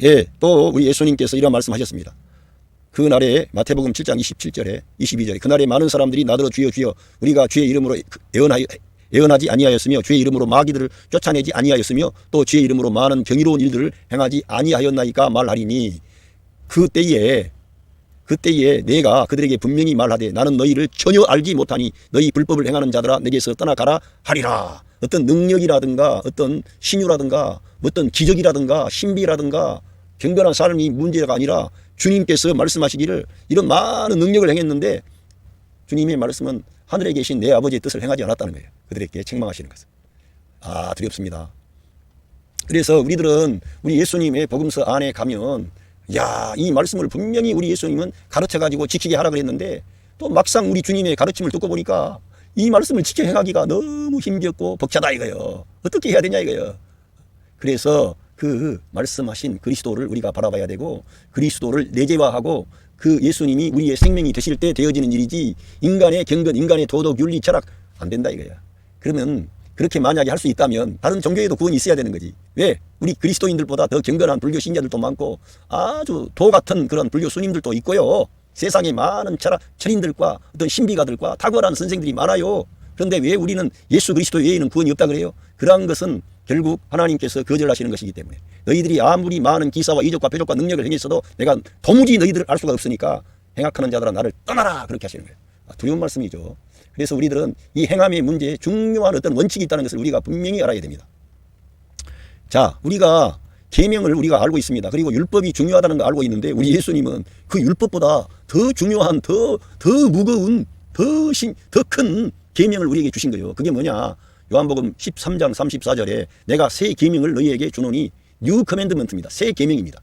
예, 또 우리 예수님께서 이런 말씀하셨습니다. 그날에 마태복음 7장 27절에 22절에 그날에 많은 사람들이 나더러 주여 주여 우리가 주의 이름으로 예언하지 아니하였으며 주의 이름으로 마귀들을 쫓아내지 아니하였으며 또 주의 이름으로 많은 경이로운 일들을 행하지 아니하였나이까 말하리니 그때에 내가 그들에게 분명히 말하되 나는 너희를 전혀 알지 못하니 너희 불법을 행하는 자들아 내게서 떠나가라 하리라. 어떤 능력이라든가 어떤 신유라든가 어떤 기적이라든가 신비라든가 경건한 삶이 문제가 아니라 주님께서 말씀하시기를 이런 많은 능력을 행했는데 주님의 말씀은 하늘에 계신 내 아버지의 뜻을 행하지 않았다는 거예요. 그들에게 책망하시는 것은. 두렵습니다. 그래서 우리들은 우리 예수님의 복음서 안에 가면 야, 이 말씀을 분명히 우리 예수님은 가르쳐가지고 지키게 하라 그랬는데 또 막상 우리 주님의 가르침을 듣고 보니까 이 말씀을 지켜 행하기가 너무 힘겹고 벅차다 이거요. 어떻게 해야 되냐 이거요. 그래서 그 말씀하신 그리스도를 우리가 바라봐야 되고 그리스도를 내재화하고 그 예수님이 우리의 생명이 되실 때 되어지는 일이지 인간의 경건, 인간의 도덕, 윤리, 철학 안 된다 이거야. 그러면 그렇게 만약에 할 수 있다면 다른 종교에도 구원이 있어야 되는 거지. 왜? 우리 그리스도인들보다 더 경건한 불교 신자들도 많고 아주 도 같은 그런 불교 스님들도 있고요. 세상에 많은 철인들과 어떤 신비가들과 탁월한 선생들이 많아요. 그런데 왜 우리는 예수 그리스도 외에는 구원이 없다 그래요? 그러한 것은 결국 하나님께서 거절하시는 것이기 때문에 너희들이 아무리 많은 기사와 이적과 표적과 능력을 행했어도 내가 도무지 너희들을 알 수가 없으니까 행악하는 자들아 나를 떠나라 그렇게 하시는 거예요. 두려운 말씀이죠. 그래서 우리들은 이 행함의 문제에 중요한 어떤 원칙이 있다는 것을 우리가 분명히 알아야 됩니다. 자, 우리가 계명을 우리가 알고 있습니다. 그리고 율법이 중요하다는 걸 알고 있는데 우리 예수님은 그 율법보다 더 중요한 더 무거운 더 큰 계명을 우리에게 주신 거예요. 그게 뭐냐? 요한복음 13장 34절에 내가 새 계명을 너희에게 주노니 뉴 커맨드먼트입니다. 새 계명입니다.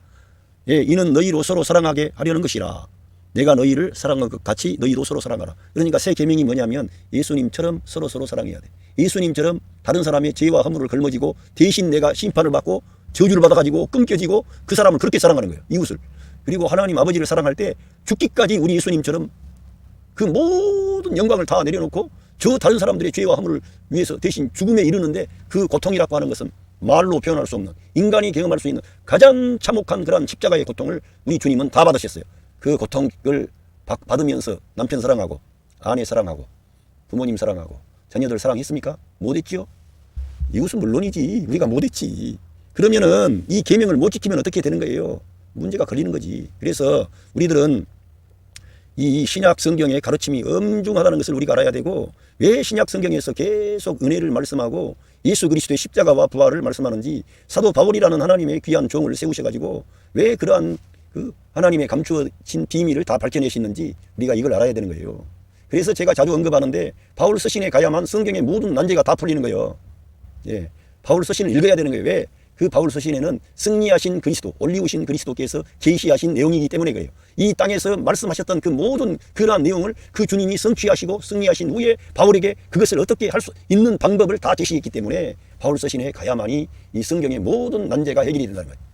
예, 이는 너희로 서로 사랑하게 하려는 것이라. 내가 너희를 사랑한 것 같이 너희도 서로 사랑하라. 그러니까 새 계명이 뭐냐면 예수님처럼 서로 사랑해야 돼. 예수님처럼 다른 사람의 죄와 허물을 걸머지고 대신 내가 심판을 받고 저주를 받아가지고 끊겨지고 그 사람을 그렇게 사랑하는 거예요. 이웃을. 그리고 하나님 아버지를 사랑할 때 죽기까지 우리 예수님처럼 그 모든 영광을 다 내려놓고 저 다른 사람들의 죄와 허물을 위해서 대신 죽음에 이르는데 그 고통이라고 하는 것은 말로 표현할 수 없는 인간이 경험할 수 있는 가장 참혹한 그런 십자가의 고통을 우리 주님은 다 받으셨어요. 그 고통을 받으면서 남편 사랑하고 아내 사랑하고 부모님 사랑하고 자녀들 사랑했습니까? 못했지요. 이것은 물론이지. 우리가 못했지. 그러면은 이 계명을 못 지키면 어떻게 되는 거예요? 문제가 걸리는 거지. 그래서 우리들은 이 신약 성경의 가르침이 엄중하다는 것을 우리가 알아야 되고 왜 신약 성경에서 계속 은혜를 말씀하고 예수 그리스도의 십자가와 부활을 말씀하는지 사도 바울이라는 하나님의 귀한 종을 세우셔가지고 왜 그러한 그 하나님의 감추어진 비밀을 다 밝혀내시는지 우리가 이걸 알아야 되는 거예요. 그래서 제가 자주 언급하는데 바울 서신에 가야만 성경의 모든 난제가 다 풀리는 거예요. 예, 바울 서신을 읽어야 되는 거예요. 왜? 그 바울 서신에는 승리하신 그리스도, 올리우신 그리스도께서 계시하신 내용이기 때문에 그래요. 이 땅에서 말씀하셨던 그 모든 그러한 내용을 그 주님이 성취하시고 승리하신 후에 바울에게 그것을 어떻게 할 수 있는 방법을 다 제시했기 때문에 바울 서신에 가야만이 이 성경의 모든 난제가 해결이 된다는 거예요.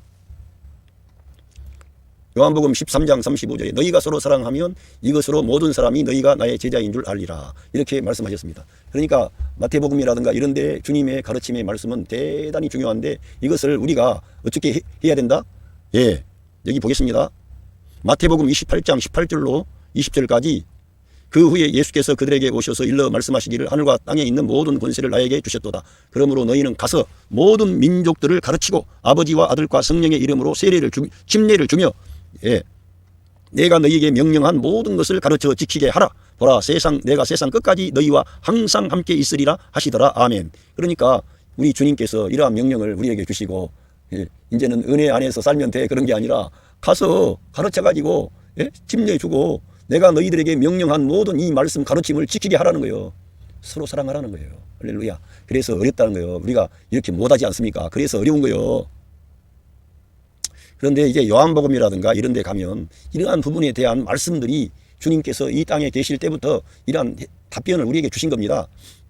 요한복음 13장 35절에 너희가 서로 사랑하면 이것으로 모든 사람이 너희가 나의 제자인 줄 알리라 이렇게 말씀하셨습니다. 그러니까 마태복음이라든가 이런 데 주님의 가르침의 말씀은 대단히 중요한데 이것을 우리가 어떻게 해야 된다? 예, 여기 보겠습니다. 마태복음 28장 18절로 20절까지 그 후에 예수께서 그들에게 오셔서 일러 말씀하시기를 하늘과 땅에 있는 모든 권세를 나에게 주셨도다. 그러므로 너희는 가서 모든 민족들을 가르치고 아버지와 아들과 성령의 이름으로 침례를 주며 예, 내가 너희에게 명령한 모든 것을 가르쳐 지키게 하라. 보라, 내가 세상 끝까지 너희와 항상 함께 있으리라 하시더라. 아멘. 그러니까 우리 주님께서 이러한 명령을 우리에게 주시고 예, 이제는 은혜 안에서 살면 돼 그런 게 아니라 가서 가르쳐가지고 예, 침례 주고 내가 너희들에게 명령한 모든 이 말씀 가르침을 지키게 하라는 거예요. 서로 사랑하라는 거예요. 할렐루야. 그래서 어렵다는 거예요. 우리가 이렇게 못하지 않습니까? 그래서 어려운 거예요. 그런데 이제 요한복음이라든가 이런 데 가면 이러한 부분에 대한 말씀들이 주님께서 이 땅에 계실 때부터 이러한 답변을 우리에게 주신 겁니다.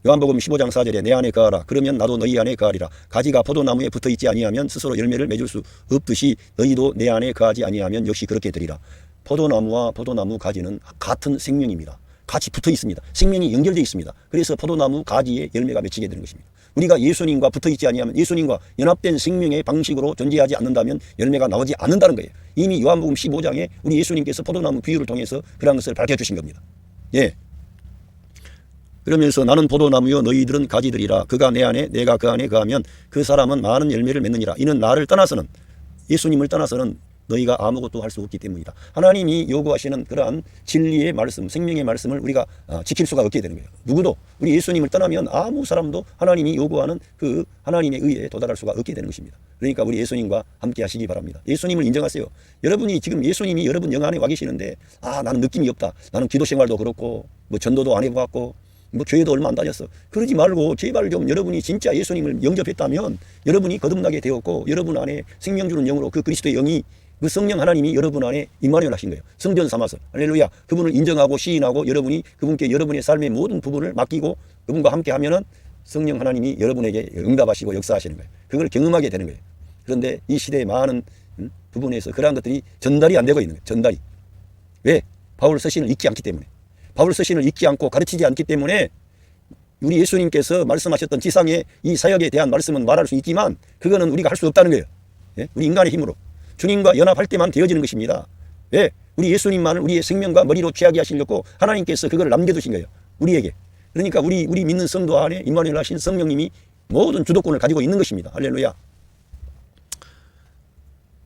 요한복음 15장 4절에 내 안에 거하라. 그러면 나도 너희 안에 거하리라. 가지가 포도나무에 붙어있지 아니하면 스스로 열매를 맺을 수 없듯이 너희도 내 안에 거하지 아니하면 역시 그렇게 되리라. 포도나무와 포도나무 가지는 같은 생명입니다. 같이 붙어 있습니다. 생명이 연결되어 있습니다. 그래서 포도나무 가지에 열매가 맺히게 되는 것입니다. 우리가 예수님과 붙어 있지 아니하면 예수님과 연합된 생명의 방식으로 존재하지 않는다면 열매가 나오지 않는다는 거예요. 이미 요한복음 15장에 우리 예수님께서 포도나무 비유를 통해서 그런 것을 밝혀주신 겁니다. 예. 그러면서 나는 포도나무요 너희들은 가지들이라. 그가 내 안에 내가 그 안에 거하면 그 사람은 많은 열매를 맺느니라. 이는 나를 떠나서는 예수님을 떠나서는 너희가 아무것도 할 수 없기 때문이다. 하나님이 요구하시는 그러한 진리의 말씀, 생명의 말씀을 우리가 지킬 수가 없게 되는 거예요. 누구도 우리 예수님을 떠나면 아무 사람도 하나님이 요구하는 그 하나님의 의에 도달할 수가 없게 되는 것입니다. 그러니까 우리 예수님과 함께 하시기 바랍니다. 예수님을 인정하세요. 여러분이 지금 예수님이 여러분 영 안에 와 계시는데 나는 느낌이 없다. 나는 기도 생활도 그렇고 뭐 전도도 안 해보았고 뭐 교회도 얼마 안 다녔어. 그러지 말고 제발 좀 여러분이 진짜 예수님을 영접했다면 여러분이 거듭나게 되었고 여러분 안에 생명 주는 영으로 그 그리스도의 영이 그 성령 하나님이 여러분 안에 임마누엘 하신 거예요. 성전 삼아서. 할렐루야. 그분을 인정하고 시인하고 여러분이 그분께 여러분의 삶의 모든 부분을 맡기고 그분과 함께 하면은 성령 하나님이 여러분에게 응답하시고 역사하시는 거예요. 그걸 경험하게 되는 거예요. 그런데 이 시대의 많은 부분에서 그러한 것들이 전달이 안 되고 있는 거예요. 전달이. 왜? 바울 서신을 읽지 않기 때문에. 바울 서신을 읽지 않고 가르치지 않기 때문에 우리 예수님께서 말씀하셨던 지상의 이 사역에 대한 말씀은 말할 수 있지만 그거는 우리가 할 수 없다는 거예요. 예? 우리 인간의 힘으로. 주님과 연합할 때만 되어지는 것입니다. 왜? 우리 예수님만을 우리의 생명과 머리로 취하게 하시려고 하나님께서 그걸 남겨두신 거예요. 우리에게. 그러니까 우리 믿는 성도 안에 임마누엘 하신 성령님이 모든 주도권을 가지고 있는 것입니다. 할렐루야.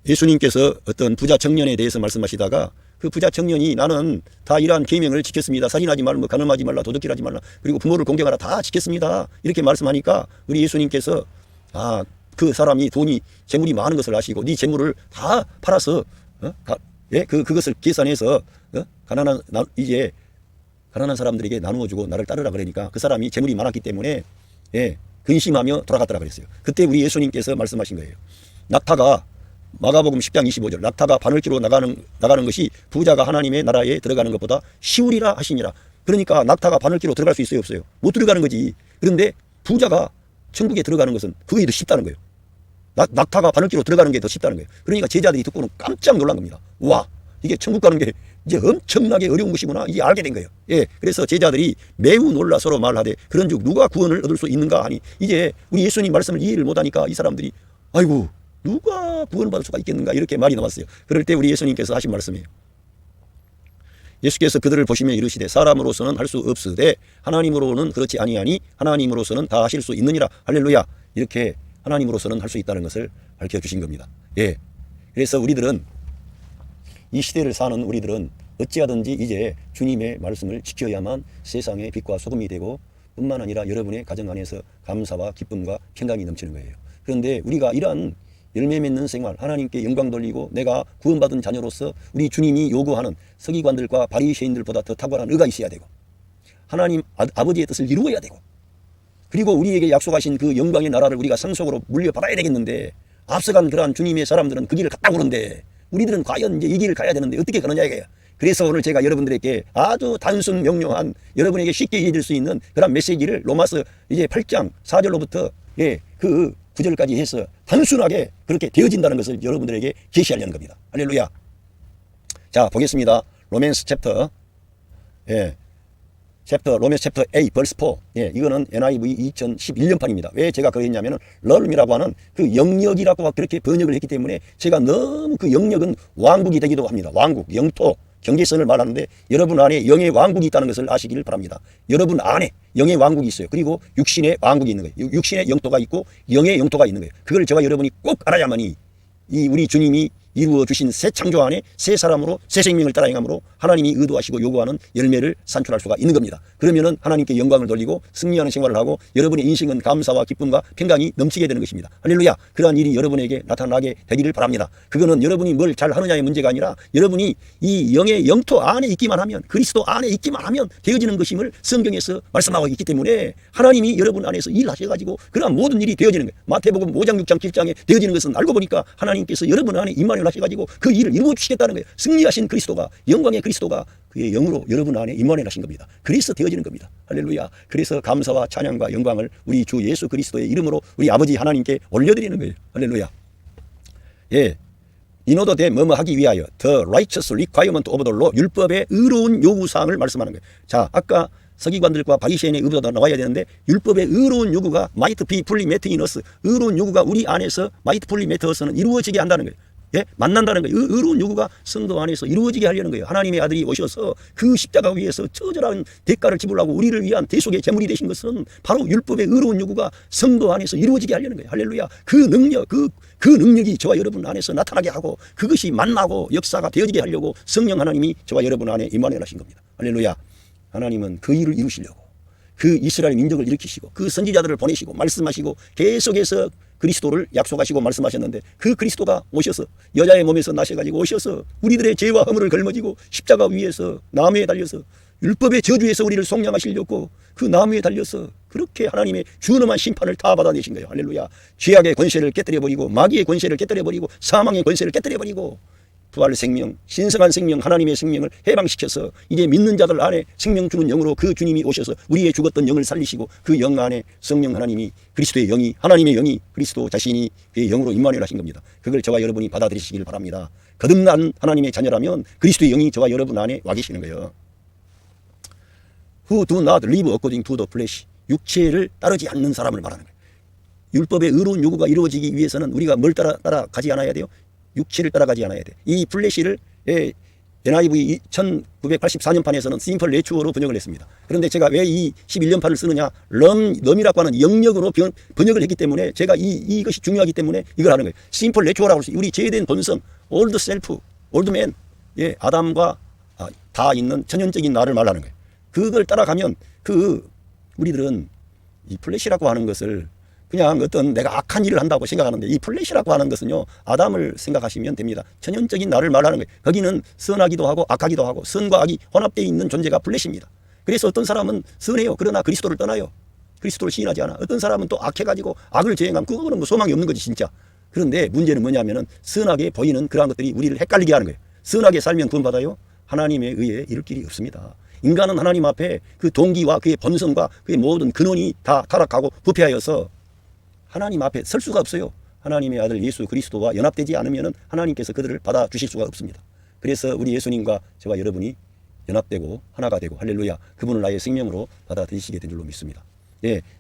예수님께서 어떤 부자 청년에 대해서 말씀하시다가 그 부자 청년이 나는 다 이러한 계명을 지켰습니다. 살인하지 말라, 간음하지 말라, 도둑질하지 말라, 그리고 부모를 공경하라 다 지켰습니다. 이렇게 말씀하니까 우리 예수님께서 그 사람이 돈이 재물이 많은 것을 아시고 네 재물을 다 팔아서 그것을 계산해서 가난한 사람들에게 나누어주고 나를 따르라 그러니까 그 사람이 재물이 많았기 때문에 근심하며 돌아갔더라 그랬어요. 그때 우리 예수님께서 말씀하신 거예요. 낙타가 마가복음 10장 25절 낙타가 바늘기로 나가는 것이 부자가 하나님의 나라에 들어가는 것보다 쉬우리라 하시니라. 그러니까 낙타가 바늘기로 들어갈 수 있어요 없어요? 못 들어가는 거지. 그런데 부자가 천국에 들어가는 것은 그게 더 쉽다는 거예요. 낙타가 바늘기로 들어가는 게 더 쉽다는 거예요. 그러니까 제자들이 듣고는 깜짝 놀란 겁니다. 와, 이게 천국 가는 게 이제 엄청나게 어려운 것이구나. 이제 알게 된 거예요. 그래서 제자들이 매우 놀라 서로 말하되 그런즉 누가 구원을 얻을 수 있는가 하니 이제 우리 예수님 말씀을 이해를 못하니까 이 사람들이 아이고 누가 구원받을 수가 있겠는가 이렇게 말이 나왔어요. 그럴 때 우리 예수님께서 하신 말씀이에요. 예수께서 그들을 보시며 이르시되 사람으로서는 할 수 없으되 하나님으로는 그렇지 아니하니 하나님으로서는 다 하실 수 있느니라. 할렐루야. 이렇게 하나님으로서는 할 수 있다는 것을 밝혀주신 겁니다. 그래서 우리들은 이 시대를 사는 우리들은 어찌하든지 이제 주님의 말씀을 지켜야만 세상의 빛과 소금이 되고 뿐만 아니라 여러분의 가정 안에서 감사와 기쁨과 평강이 넘치는 거예요. 그런데 우리가 이러한 열매 맺는 생활, 하나님께 영광 돌리고 내가 구원받은 자녀로서 우리 주님이 요구하는 서기관들과 바리새인들보다 더 탁월한 의가 있어야 되고 하나님 아버지의 뜻을 이루어야 되고 그리고 우리에게 약속하신 그 영광의 나라를 우리가 상속으로 물려받아야 되겠는데 앞서간 그러한 주님의 사람들은 그 길을 갔다고 그러는데 우리들은 과연 이제 이 길을 가야 되는데 어떻게 가느냐 이거예요. 그래서 오늘 제가 여러분들에게 아주 단순 명료한 여러분에게 쉽게 이해될 수 있는 그런 메시지를 로마서 이제 8장 4절로부터 그 9절까지 해서 단순하게 그렇게 되어진다는 것을 여러분들에게 계시하려는 겁니다. 할렐루야. 자, 보겠습니다. 로맨스 챕터 로맨스 챕터 8 벌스 4. 이거는 NIV 2011년판입니다. 왜 제가 그랬냐면은 럴이라고 하는 그 영역이라고 그렇게 번역을 했기 때문에 제가 너무 그 영역은 왕국이 되기도 합니다. 왕국, 영토, 경계선을 말하는데 여러분 안에 영의 왕국이 있다는 것을 아시기를 바랍니다. 여러분 안에 영의 왕국이 있어요. 그리고 육신의 왕국이 있는 거예요. 육신의 영토가 있고 영의 영토가 있는 거예요. 그걸 저와 여러분이 꼭 알아야만이 이 우리 주님이 이루어 주신 새 창조 안에 새 사람으로 새 생명을 따라 행함으로 하나님이 의도하시고 요구하는 열매를 산출할 수가 있는 겁니다. 그러면은 하나님께 영광을 돌리고 승리하는 생활을 하고 여러분의 인생은 감사와 기쁨과 평강이 넘치게 되는 것입니다. 할렐루야. 그러한 일이 여러분에게 나타나게 되기를 바랍니다. 그거는 여러분이 뭘 잘 하느냐의 문제가 아니라 여러분이 이 영의 영토 안에 있기만 하면 그리스도 안에 있기만 하면 되어지는 것임을 성경에서 말씀하고 있기 때문에 하나님이 여러분 안에서 일하셔가지고 그러한 모든 일이 되어지는 거예요. 마태복음 5장 6장 7장에 되어지는 것은 알고 보니까 하나님께서 여러분 안에 임마누엘 하셔가지고 그 일을 이루어 주시겠다는 거예요. 승리하신 그리스도가 영광의 그리스도가 그의 영으로 여러분 안에 임마누엘 하신 겁니다. 그래서 되어지는 겁니다. 할렐루야. 그래서 감사와 찬양과 영광을 우리 주 예수 그리스도의 이름으로 우리 아버지 하나님께 올려드리는 거예요. 할렐루야. 인어도 대 뭐뭐 하기 위하여 the righteous requirement of the law 율법의 의로운 요구사항을 말씀하는 거예요. 자, 아까 서기관들과 바리새인의 의보다 나와야 되는데 율법의 의로운 요구가 might be fully met in us 의로운 요구가 우리 안에서 might fully met us는 이루어지게 한다는 거예요. 만난다는 거예요. 의로운 요구가 성도 안에서 이루어지게 하려는 거예요. 하나님의 아들이 오셔서 그 십자가 위에서 처절한 대가를 지불하고 우리를 위한 대속의 제물이 되신 것은 바로 율법의 의로운 요구가 성도 안에서 이루어지게 하려는 거예요. 할렐루야. 그 능력, 그 능력이 저와 여러분 안에서 나타나게 하고 그것이 만나고 역사가 되어지게 하려고 성령 하나님이 저와 여러분 안에 임마누엘 하신 겁니다. 할렐루야. 하나님은 그 일을 이루시려고 그 이스라엘 민족을 일으키시고 그 선지자들을 보내시고 말씀하시고 계속해서 그리스도를 약속하시고 말씀하셨는데 그 그리스도가 오셔서 여자의 몸에서 나셔가지고 오셔서 우리들의 죄와 허물을 걸머지고 십자가 위에서 나무에 달려서 율법의 저주에서 우리를 속량하시려고 그 나무에 달려서 그렇게 하나님의 준엄한 심판을 다 받아내신 거예요. 할렐루야. 죄악의 권세를 깨뜨려버리고 마귀의 권세를 깨뜨려버리고 사망의 권세를 깨뜨려버리고 부활 생명, 신성한 생명, 하나님의 생명을 해방시켜서 이제 믿는 자들 안에 생명 주는 영으로 그 주님이 오셔서 우리의 죽었던 영을 살리시고 그 영 안에 성령 하나님이, 그리스도의 영이, 하나님의 영이 그리스도 자신이 그의 영으로 임마누엘 하신 겁니다. 그걸 저와 여러분이 받아들이시길 바랍니다. 거듭난 하나님의 자녀라면 그리스도의 영이 저와 여러분 안에 와 계시는 거예요. Who do not live according to the flesh. 육체를 따르지 않는 사람을 말하는 거예요. 율법의 의로운 요구가 이루어지기 위해서는 우리가 뭘 따라가지 않아야 돼요? 육체를 따라가지 않아야 돼. 이 플래시를 NIV 1984년판에서는 심플 내추어로 번역을 했습니다. 그런데 제가 왜 이 11년판을 쓰느냐? 럼이라고 하는 영역으로 번역을 했기 때문에 제가 이것이 중요하기 때문에 이걸 하는 거예요. 심플 내추어라고 해서 우리 제된 본성, 올드 셀프, 올드맨, 아담과 다 있는 천연적인 나를 말하는 거예요. 그걸 따라가면 우리들은 이 플래시라고 하는 것을 그냥 어떤 내가 악한 일을 한다고 생각하는데, 이 플래시라고 하는 것은요, 아담을 생각하시면 됩니다. 천연적인 나를 말하는 거예요. 거기는 선하기도 하고 악하기도 하고 선과 악이 혼합되어 있는 존재가 플래시입니다. 그래서 어떤 사람은 선해요. 그러나 그리스도를 떠나요. 그리스도를 시인하지 않아. 어떤 사람은 또 악해가지고 악을 저행하면 그거는 뭐 소망이 없는 거지 진짜. 그런데 문제는 뭐냐면은 선하게 보이는 그러한 것들이 우리를 헷갈리게 하는 거예요. 선하게 살면 구원받아요? 하나님에 의해 이룰 길이 없습니다. 인간은 하나님 앞에 그 동기와 그의 본성과 그의 모든 근원이 다 타락하고 부패하여서 하나님 앞에 설 수가 없어요. 하나님의 아들 예수 그리스도와 연합되지 않으면 하나님께서 그들을 받아주실 수가 없습니다. 그래서 우리 예수님과 저와 여러분이 연합되고 하나가 되고, 할렐루야, 그분을 나의 생명으로 받아들이시게 된 줄로 믿습니다.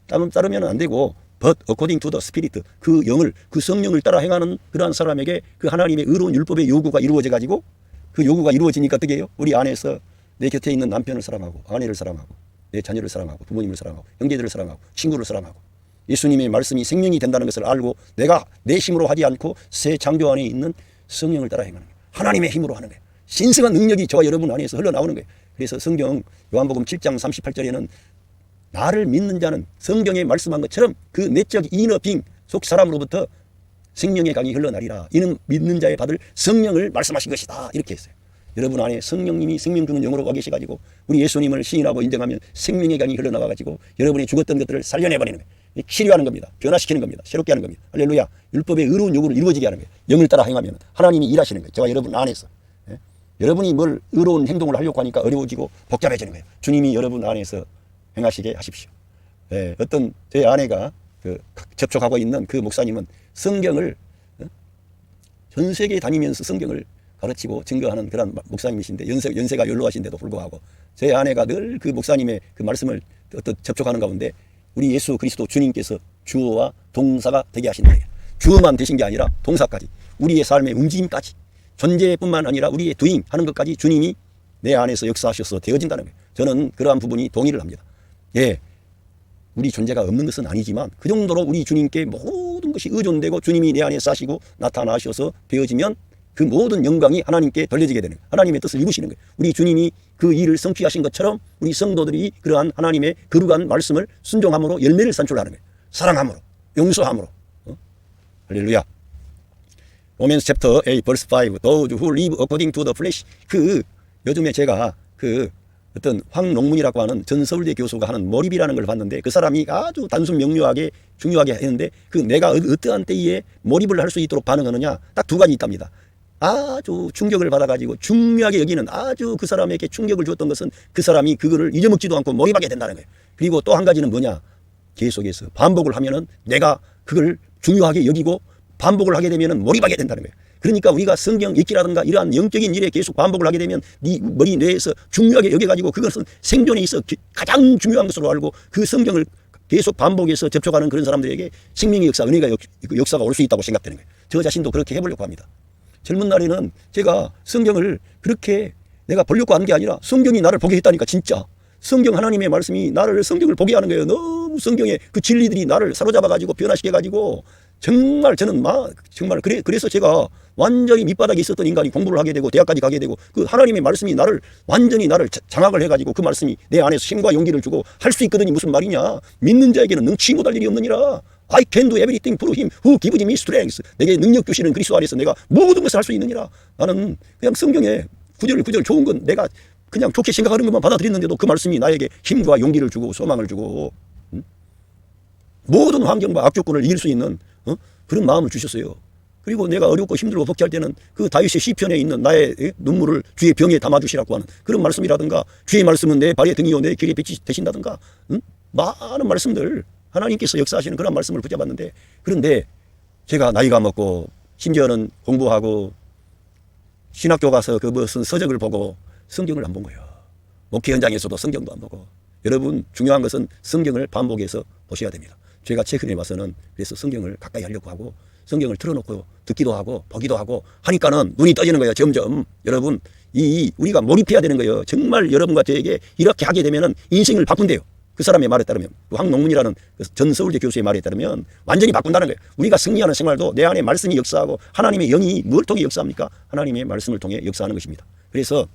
따르면 안 되고 but according to the spirit, 그 영을, 그 성령을 따라 행하는 그러한 사람에게 그 하나님의 의로운 율법의 요구가 이루어져 가지고, 그 요구가 이루어지니까 어떻게 해요? 우리 안에서 내 곁에 있는 남편을 사랑하고 아내를 사랑하고 내 자녀를 사랑하고 부모님을 사랑하고 형제들을 사랑하고 친구를 사랑하고, 예수님의 말씀이 생명이 된다는 것을 알고 내가 내 힘으로 하지 않고 새 창조 안에 있는 성령을 따라 행하는 거예요. 하나님의 힘으로 하는 거예요. 신성한 능력이 저와 여러분 안에서 흘러나오는 거예요. 그래서 성경 요한복음 7장 38절에는 나를 믿는 자는 성경에 말씀한 것처럼 그 내적 이너 빙 속 사람으로부터 생명의 강이 흘러나리라. 이는 믿는 자의 받을 성령을 말씀하신 것이다. 이렇게 했어요. 여러분 안에 성령님이 생명 주는 영으로 와 계셔가지고 우리 예수님을 시인하고 인정하면 생명의 강이 흘러나와가지고 여러분이 죽었던 것들을 살려내버리는 거예요. 치료하는 겁니다. 변화시키는 겁니다. 새롭게 하는 겁니다. 할렐루야. 율법의 의로운 요구를 이루어지게 하는 거예요. 영을 따라 행하면 하나님이 일하시는 거예요. 저와 여러분 안에서. 여러분이 뭘 의로운 행동을 하려고 하니까 어려워지고 복잡해지는 거예요. 주님이 여러분 안에서 행하시게 하십시오. 어떤 제 아내가 접촉하고 있는 그 목사님은 성경을 전 세계에 다니면서 성경을 가르치고 증거하는 그런 목사님이신데 연세가 연로하신데도 불구하고 제 아내가 늘 그 목사님의 그 말씀을 접촉하는 가운데 우리 예수 그리스도 주님께서 주어와 동사가 되게 하신다. 주어만 되신 게 아니라 동사까지, 우리의 삶의 움직임까지, 존재뿐만 아니라 우리의 doing 하는 것까지 주님이 내 안에서 역사하셔서 되어진다는 거예요. 저는 그러한 부분이 동의를 합니다. 우리 존재가 없는 것은 아니지만 그 정도로 우리 주님께 모든 것이 의존되고 주님이 내 안에 사시고 나타나셔서 되어지면 그 모든 영광이 하나님께 돌려지게 되는 거예요. 하나님의 뜻을 이루시는 거예요. 우리 주님이 그 일을 성취하신 것처럼 우리 성도들이 그러한 하나님의 거룩한 말씀을 순종함으로 열매를 산출하는 거예요. 사랑함으로, 용서함으로. 할렐루야. 로맨스 챕터 8 verse 5 those who live according to the flesh. 요즘에 제가 어떤 황농문이라고 하는 전서울대 교수가 하는 몰입이라는 걸 봤는데, 그 사람이 아주 단순 명료하게 중요하게 했는데 내가 어떠한 때에 몰입을 할 수 있도록 반응하느냐, 딱 두 가지 있답니다. 아주 충격을 받아가지고 중요하게 여기는, 아주 그 사람에게 충격을 주었던 것은 그 사람이 그거를 잊어먹지도 않고 몰입하게 된다는 거예요. 그리고 또 한 가지는 뭐냐, 계속해서 반복을 하면은 내가 그걸 중요하게 여기고 반복을 하게 되면은 몰입하게 된다는 거예요. 그러니까 우리가 성경 읽기라든가 이러한 영적인 일에 계속 반복을 하게 되면 네 머리 뇌에서 중요하게 여겨가지고 그것은 생존에 있어 가장 중요한 것으로 알고 그 성경을 계속 반복해서 접촉하는 그런 사람들에게 생명의 역사, 은혜가 역사가 올 수 있다고 생각되는 거예요. 저 자신도 그렇게 해보려고 합니다. 젊은 날에는 제가 성경을 그렇게 내가 보려고 하는 게 아니라 성경이 나를 보게 했다니까. 진짜 성경 하나님의 말씀이 나를 성경을 보게 하는 거예요. 너무 성경의 그 진리들이 나를 사로잡아가지고 변화시켜가지고 정말 저는 정말 그래서 제가 완전히 밑바닥에 있었던 인간이 공부를 하게 되고 대학까지 가게 되고 그 하나님의 말씀이 완전히 나를 장악을 해가지고 그 말씀이 내 안에서 힘과 용기를 주고 할 수 있거든요. 무슨 말이냐, 믿는 자에게는 능치 못할 일이 없느니라. I can do everything through him who gives me strength. 내게 능력 주시는 그리스도 안에서 내가 모든 것을 할 수 있느니라. 나는 그냥 성경에 구절 좋은 건 내가 그냥 좋게 생각하는 것만 받아들였는데도 그 말씀이 나에게 힘과 용기를 주고 소망을 주고 모든 환경과 악조건을 이길 수 있는 그런 마음을 주셨어요. 그리고 내가 어렵고 힘들고 복잡할 때는 그 다윗의 시편에 있는 나의 눈물을 주의 병에 담아주시라고 하는 그런 말씀이라든가, 주의 말씀은 내 발의 등이요 내 길의 빛이 되신다든가, 많은 말씀들 하나님께서 역사하시는 그런 말씀을 붙잡았는데, 그런데 제가 나이가 먹고 심지어는 공부하고 신학교 가서 그 무슨 서적을 보고 성경을 안 본 거예요. 목회 현장에서도 성경도 안 보고. 여러분, 중요한 것은 성경을 반복해서 보셔야 됩니다. 제가 최근에 와서는 그래서 성경을 가까이 하려고 하고 성경을 틀어놓고 듣기도 하고 보기도 하고 하니까는 눈이 떠지는 거예요. 점점. 여러분, 우리가 몰입해야 되는 거예요. 정말 여러분과 저에게 이렇게 하게 되면은 인생을 바꾼대요. 그 사람의 말에 따르면, 황농문이라는 전 서울대 교수의 말에 따르면 완전히 바꾼다는 거예요. 우리가 승리하는 생활도 내 안에 말씀이 역사하고 하나님의 영이 뭘 통해 역사합니까? 하나님의 말씀을 통해 역사하는 것입니다. 그래서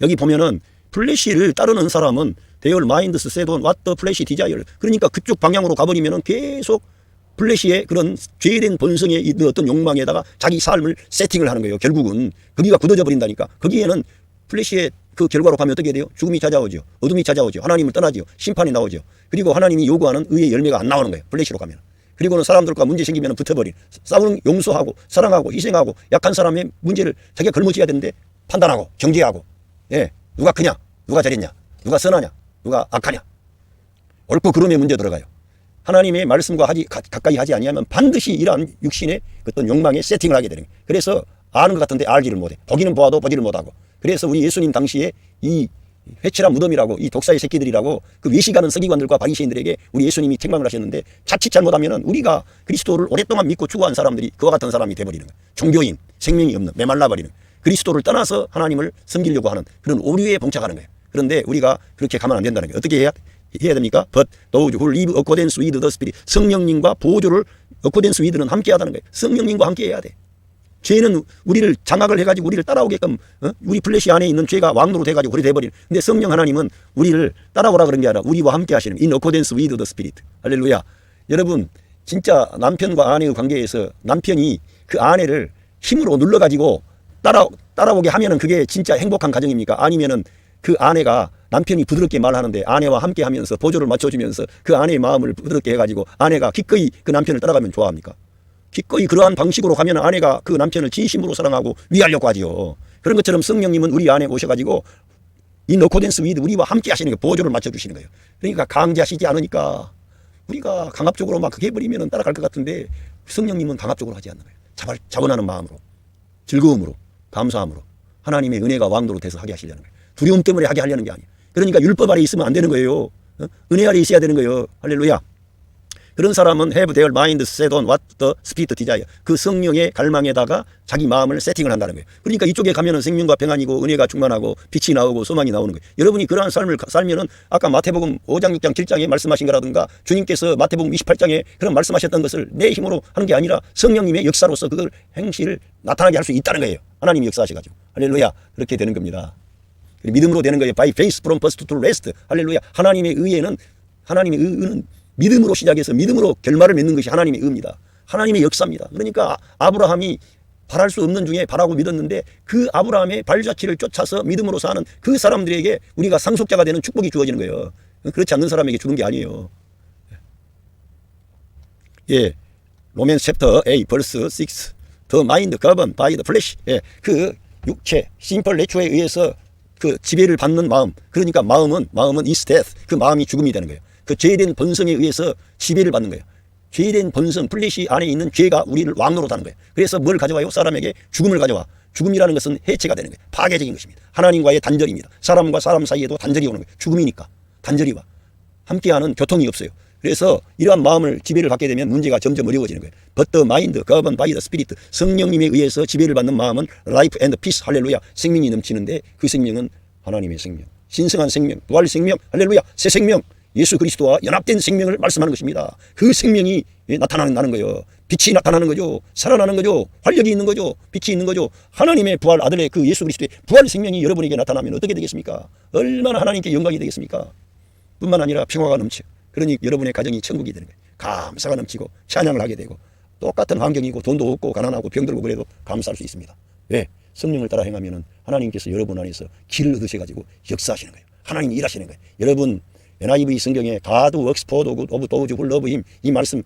여기 보면은 플래시를 따르는 사람은 they are minds set on what the flesh desire. 그러니까 그쪽 방향으로 가버리면은 계속 플래시의 그런 죄된 본성에 있는 어떤 욕망에다가 자기 삶을 세팅을 하는 거예요. 결국은 거기가 굳어져 버린다니까. 거기에는 플래시의 그 결과로 가면 어떻게 돼요? 죽음이 찾아오죠. 어둠이 찾아오죠. 하나님을 떠나죠. 심판이 나오죠. 그리고 하나님이 요구하는 의의 열매가 안 나오는 거예요. 플래시로 가면. 그리고는 사람들과 문제 생기면 붙어버린, 싸우는, 용서하고 사랑하고 희생하고 약한 사람의 문제를 자기가 걸머쥐어야 되는데 판단하고 정죄하고, 예, 누가 크냐, 누가 잘했냐, 누가 선하냐, 누가 악하냐, 옳고 그름의 문제 들어가요. 하나님의 말씀과 가까이 하지 아니하면 반드시 이러한 육신의 어떤 욕망에 세팅을 하게 되는 거예요. 그래서 아는 것 같은데 알지를 못해. 보기는 보아도 보지를 못하고. 그래서 우리 예수님 당시에 이 회칠한 무덤이라고, 이 독사의 새끼들이라고 그 외식하는 서기관들과 바리새인들에게 우리 예수님이 책망을 하셨는데, 자칫 잘못하면 우리가 그리스도를 오랫동안 믿고 추구한 사람들이 그와 같은 사람이 돼버리는 거예요. 종교인, 생명이 없는, 메말라버리는, 그리스도를 떠나서 하나님을 섬기려고 하는 그런 오류에 봉착하는 거예요. 그런데 우리가 그렇게 가면 안 된다는 거예요. 어떻게 해야 됩니까? But those who live accordance with the Spirit. 성령님과 보조를 accordance with는 함께 하다는 거예요. 성령님과 함께 해야 돼. 죄는 우리를 장악을 해가지고 우리를 따라오게끔, 우리 플래시 안에 있는 죄가 왕노로 돼가지고 그리 돼버리는. 근데 성령 하나님은 우리를 따라오라 그런 게 아니라 우리와 함께 하시는, in accordance with the Spirit. 할렐루야. 여러분, 진짜 남편과 아내의 관계에서 남편이 그 아내를 힘으로 눌러가지고 따라오게 하면은 그게 진짜 행복한 가정입니까? 아니면은 그 아내가, 남편이 부드럽게 말하는데 아내와 함께 하면서 보조를 맞춰주면서 그 아내의 마음을 부드럽게 해가지고 아내가 기꺼이 그 남편을 따라가면 좋아합니까? 기꺼이 그러한 방식으로 가면 아내가 그 남편을 진심으로 사랑하고 위하려고 하죠. 그런 것처럼 성령님은 우리 안에 오셔가지고 in accordance with, 우리와 함께 하시는 거예요. 보조를 맞춰주시는 거예요. 그러니까 강제하시지 않으니까 우리가 강압적으로 막 그렇게 해버리면 따라갈 것 같은데, 성령님은 강압적으로 하지 않는 거예요. 자원하는 마음으로, 즐거움으로, 감사함으로 하나님의 은혜가 왕도로 돼서 하게 하시려는 거예요. 두려움 때문에 하게 하려는 게 아니에요. 그러니까 율법 아래 있으면 안 되는 거예요. 은혜 아래 있어야 되는 거예요. 할렐루야. 그런 사람은 have their mind set on what the Spirit desire. 그 성령의 갈망에다가 자기 마음을 세팅을 한다는 거예요. 그러니까 이쪽에 가면은 생명과 평안이고 은혜가 충만하고 빛이 나오고 소망이 나오는 거예요. 여러분이 그러한 삶을 살면은 아까 마태복음 5장, 6장, 7장에 말씀하신 거라든가 주님께서 마태복음 28장에 그런 말씀하셨던 것을 내 힘으로 하는 게 아니라 성령님의 역사로서 그걸 행실을 나타나게 할 수 있다는 거예요. 하나님이 역사하셔가지고. 할렐루야. 그렇게 되는 겁니다. 믿음으로 되는 거예요. By faith from first to last. 할렐루야. 하나님의 의는 믿음으로 시작해서 믿음으로 결말을 맺는 것이 하나님의 의입니다. 하나님의 역사입니다. 그러니까 아브라함이 바랄 수 없는 중에 바라고 믿었는데 그 아브라함의 발자취를 쫓아서 믿음으로 사는 그 사람들에게 우리가 상속자가 되는 축복이 주어지는 거예요. 그렇지 않는 사람에게 주는 게 아니에요. 예, 로맨스 챕터 8 verse 6. The mind governed by the flesh. 예, 그 육체, 심플 내추에 의해서 그 지배를 받는 마음. 그러니까 마음은 is death. 그 마음이 죽음이 되는 거예요. 그 죄된 본성에 의해서 지배를 받는 거예요. 죄된 본성, 플래시 안에 있는 죄가 우리를 왕노로 하는 거예요. 그래서 뭘 가져와요? 사람에게 죽음을 가져와. 죽음이라는 것은 해체가 되는 거예요. 파괴적인 것입니다. 하나님과의 단절입니다. 사람과 사람 사이에도 단절이 오는 거예요. 죽음이니까. 단절이 와. 함께하는 교통이 없어요. 그래서 이러한 마음을 지배를 받게 되면 문제가 점점 어려워지는 거예요. But the mind governed by the Spirit. 성령님에 의해서 지배를 받는 마음은 life and peace. 할렐루야. 생명이 넘치는데 그 생명은 하나님의 생명. 신성한 생명, 부활 생명, 할렐루야. 새 생명. 예수 그리스도와 연합된 생명을 말씀하는 것입니다. 그 생명이 나타나는 거예요. 빛이 나타나는 거죠. 살아나는 거죠. 활력이 있는 거죠. 빛이 있는 거죠. 하나님의 부활 아들의 그 예수 그리스도의 부활 생명이 여러분에게 나타나면 어떻게 되겠습니까? 얼마나 하나님께 영광이 되겠습니까? 뿐만 아니라 평화가 넘쳐. 그러니 여러분의 가정이 천국이 되는 거예요. 감사가 넘치고 찬양을 하게 되고, 똑같은 환경이고 돈도 없고 가난하고 병들고 그래도 감사할 수 있습니다. 왜? 성령을 따라 행하면은 하나님께서 여러분 안에서 길을 얻으셔가지고 역사하시는 거예요. 하나님이 일하시는 거예요. 여러분, NIV 성경에 God works for the good of those who love him, 이 말씀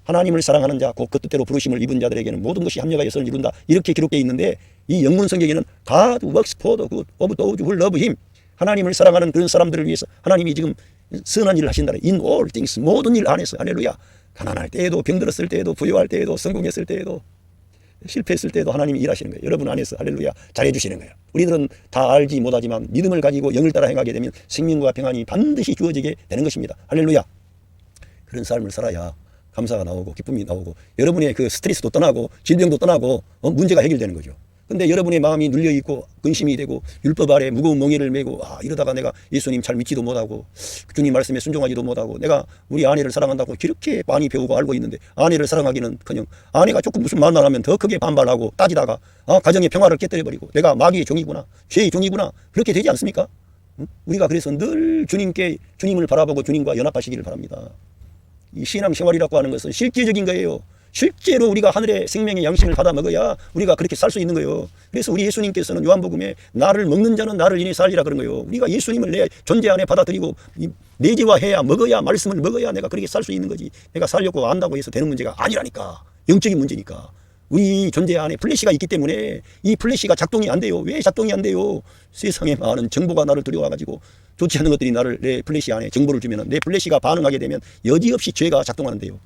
하나님을 사랑하는 자, 곧 그 뜻대로 부르심을 입은 자들에게는 모든 것이 합력하여 선을 이룬다. 이렇게 기록되어 있는데 이 영문 성경에는 God works for the good of those who love him. 하나님을 사랑하는 그런 사람들을 위해서 하나님이 지금 선한 일을 하신다. In all things, 모든 일 안에서. 할렐루야. 가난할 때에도, 병들었을 때에도, 부유할 때에도, 성공했을 때에도, 실패했을 때도 하나님이 일하시는 거예요. 여러분 안에서. 할렐루야. 잘해주시는 거예요. 우리들은 다 알지 못하지만 믿음을 가지고 영을 따라 행하게 되면 생명과 평안이 반드시 주어지게 되는 것입니다. 할렐루야. 그런 삶을 살아야 감사가 나오고 기쁨이 나오고 여러분의 그 스트레스도 떠나고 질병도 떠나고 문제가 해결되는 거죠. 근데 여러분의 마음이 눌려있고 근심이 되고 율법 아래 무거운 멍에를 메고 이러다가 내가 예수님 잘 믿지도 못하고 주님 말씀에 순종하지도 못하고 내가 우리 아내를 사랑한다고 그렇게 많이 배우고 알고 있는데 아내를 사랑하기는커녕 아내가 조금 무슨 말만 하면 더 크게 반발하고 따지다가 가정의 평화를 깨뜨려버리고 내가 마귀의 종이구나, 죄의 종이구나, 그렇게 되지 않습니까? 우리가 그래서 늘 주님을 바라보고 주님과 연합하시기를 바랍니다. 이 신앙생활이라고 하는 것은 실제적인 거예요. 실제로 우리가 하늘의 생명의 양식을 받아 먹어야 우리가 그렇게 살 수 있는 거예요. 그래서 우리 예수님께서는 요한복음에 나를 먹는 자는 나를 인해 살리라 그런 거예요. 우리가 예수님을 내 존재 안에 받아들이고 내재화해야, 먹어야, 말씀을 먹어야 내가 그렇게 살 수 있는 거지. 내가 살려고 안다고 해서 되는 문제가 아니라니까. 영적인 문제니까. 우리 존재 안에 플래시가 있기 때문에 이 플래시가 작동이 안 돼요. 왜 작동이 안 돼요? 세상에 많은 정보가 나를 들여와가지고 좋지 않은 것들이 나를 내 플래시 안에 정보를 주면 내 플래시가 반응하게 되면 여지없이 죄가 작동하는데요.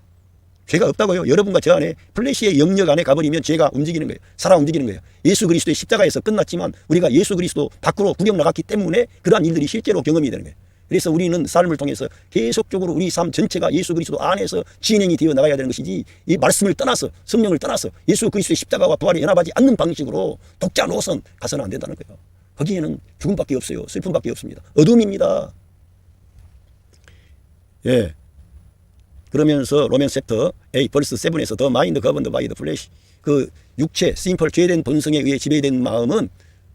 죄가 없다고요. 여러분과 저 안에 플래시의 영역 안에 가버리면 죄가 움직이는 거예요. 살아 움직이는 거예요. 예수 그리스도의 십자가에서 끝났지만 우리가 예수 그리스도 밖으로 구경 나갔기 때문에 그러한 일들이 실제로 경험이 되는 거예요. 그래서 우리는 삶을 통해서 계속적으로 우리 삶 전체가 예수 그리스도 안에서 진행이 되어 나가야 되는 것이지 이 말씀을 떠나서 성령을 떠나서 예수 그리스도의 십자가와 부활에 연합하지 않는 방식으로 독자 노선 가서는 안 된다는 거예요. 거기에는 죽음밖에 없어요. 슬픔밖에 없습니다. 어둠입니다. 예. 그러면서 로맨스 챕터 8 벌스 7에서 The mind governed by the flesh, 그 육체, 심플 죄된 본성에 의해 지배된 마음은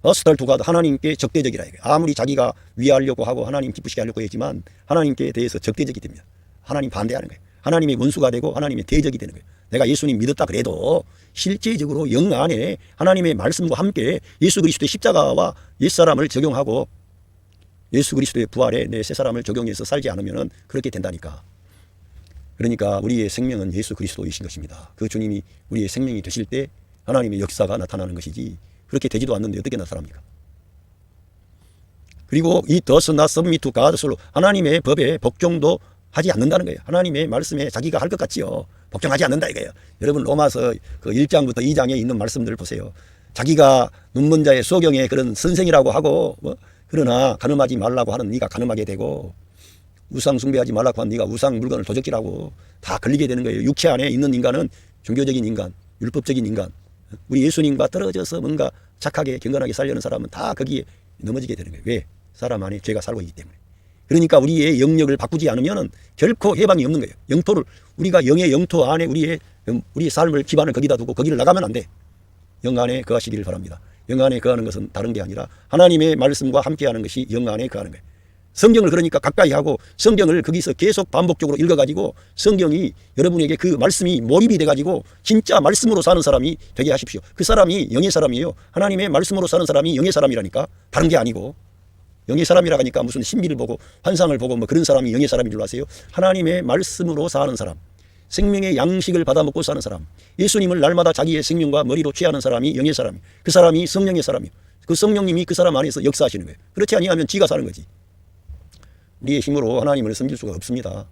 hostile to God, 하나님께 적대적이라. 아무리 자기가 위하려고 하고 하나님 기쁘시게 하려고 했지만 하나님께 대해서 적대적이 됩니다. 하나님 반대하는 거예요. 하나님의 원수가 되고 하나님의 대적이 되는 거예요. 내가 예수님 믿었다 그래도 실제적으로 영 안에 하나님의 말씀과 함께 예수 그리스도의 십자가와 옛사람을 적용하고 예수 그리스도의 부활에 내 새사람을 적용해서 살지 않으면 그렇게 된다니까. 그러니까 우리의 생명은 예수 그리스도이신 것입니다. 그 주님이 우리의 생명이 되실 때 하나님의 역사가 나타나는 것이지 그렇게 되지도 않는데 어떻게 나타납니까? 그리고 이 does not submit to God's law, 하나님의 법에 복종도 하지 않는다는 거예요. 하나님의 말씀에 자기가 할 것 같지요. 복종하지 않는다 이거예요. 여러분 로마서 그 1장부터 2장에 있는 말씀들을 보세요. 자기가 눈먼 자의 소경의 그런 선생이라고 하고 그러나 가늠하지 말라고 하는 네가 가늠하게 되고 우상 숭배하지 말라고 한 네가 우상 물건을 도적질하고 다 걸리게 되는 거예요. 육체 안에 있는 인간은 종교적인 인간, 율법적인 인간, 우리 예수님과 떨어져서 뭔가 착하게 경건하게 살려는 사람은 다 거기에 넘어지게 되는 거예요. 왜? 사람 안에 죄가 살고 있기 때문에. 그러니까 우리의 영역을 바꾸지 않으면 결코 해방이 없는 거예요. 영토를 우리가 영의 영토 안에 우리의 삶을 기반을 거기다 두고 거기를 나가면 안 돼. 영 안에 거하시기를 바랍니다. 영 안에 거하는 것은 다른 게 아니라 하나님의 말씀과 함께하는 것이 영 안에 거하는 거예요. 성경을 그러니까 가까이 하고 성경을 거기서 계속 반복적으로 읽어가지고 성경이 여러분에게 그 말씀이 몰입이 돼가지고 진짜 말씀으로 사는 사람이 되게 하십시오. 그 사람이 영의 사람이에요. 하나님의 말씀으로 사는 사람이 영의 사람이라니까. 다른 게 아니고. 영의 사람이라 하니까 무슨 신비를 보고 환상을 보고 뭐 그런 사람이 영의 사람인 줄 아세요? 하나님의 말씀으로 사는 사람, 생명의 양식을 받아먹고 사는 사람, 예수님을 날마다 자기의 생명과 머리로 취하는 사람이 영의 사람이에요. 그 사람이 성령의 사람이에요. 그 성령님이 그 사람 안에서 역사하시는 거예요. 그렇지 아니하면 지가 사는 거지. 우리의 힘으로 하나님을 섬길 수가 없습니다.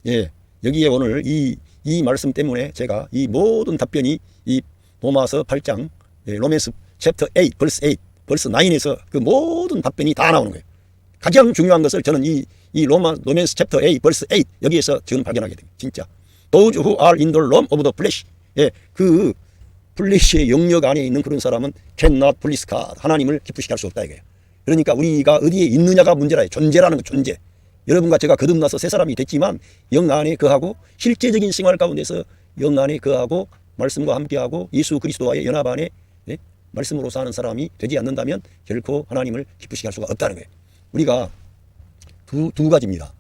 예, 여기에 오늘 이 말씀 때문에 제가 이 모든 답변이 이 로마서 8장 로맨스 챕터 8 벌스 8 벌스 9에서 그 모든 답변이 다 나오는 거예요. 가장 중요한 것을 저는 이 로맨스 챕터 8 벌스 8 여기에서 지금 발견하게 됩니다. 진짜 those who are in the realm of the flesh, 예, 그 플래시의 영역 안에 있는 그런 사람은 cannot please God, 하나님을 기쁘시게 할 수 없다 이거예요. 그러니까 우리가 어디에 있느냐가 문제라. 존재라는 거, 존재. 여러분과 제가 거듭나서 새 사람이 됐지만 영 안에 거하고 실제적인 생활 가운데서 영 안에 거하고 말씀과 함께하고 예수 그리스도와의 연합 안에 말씀으로 사는 사람이 되지 않는다면 결코 하나님을 기쁘시게 할 수가 없다는 거예요. 우리가 두 가지입니다.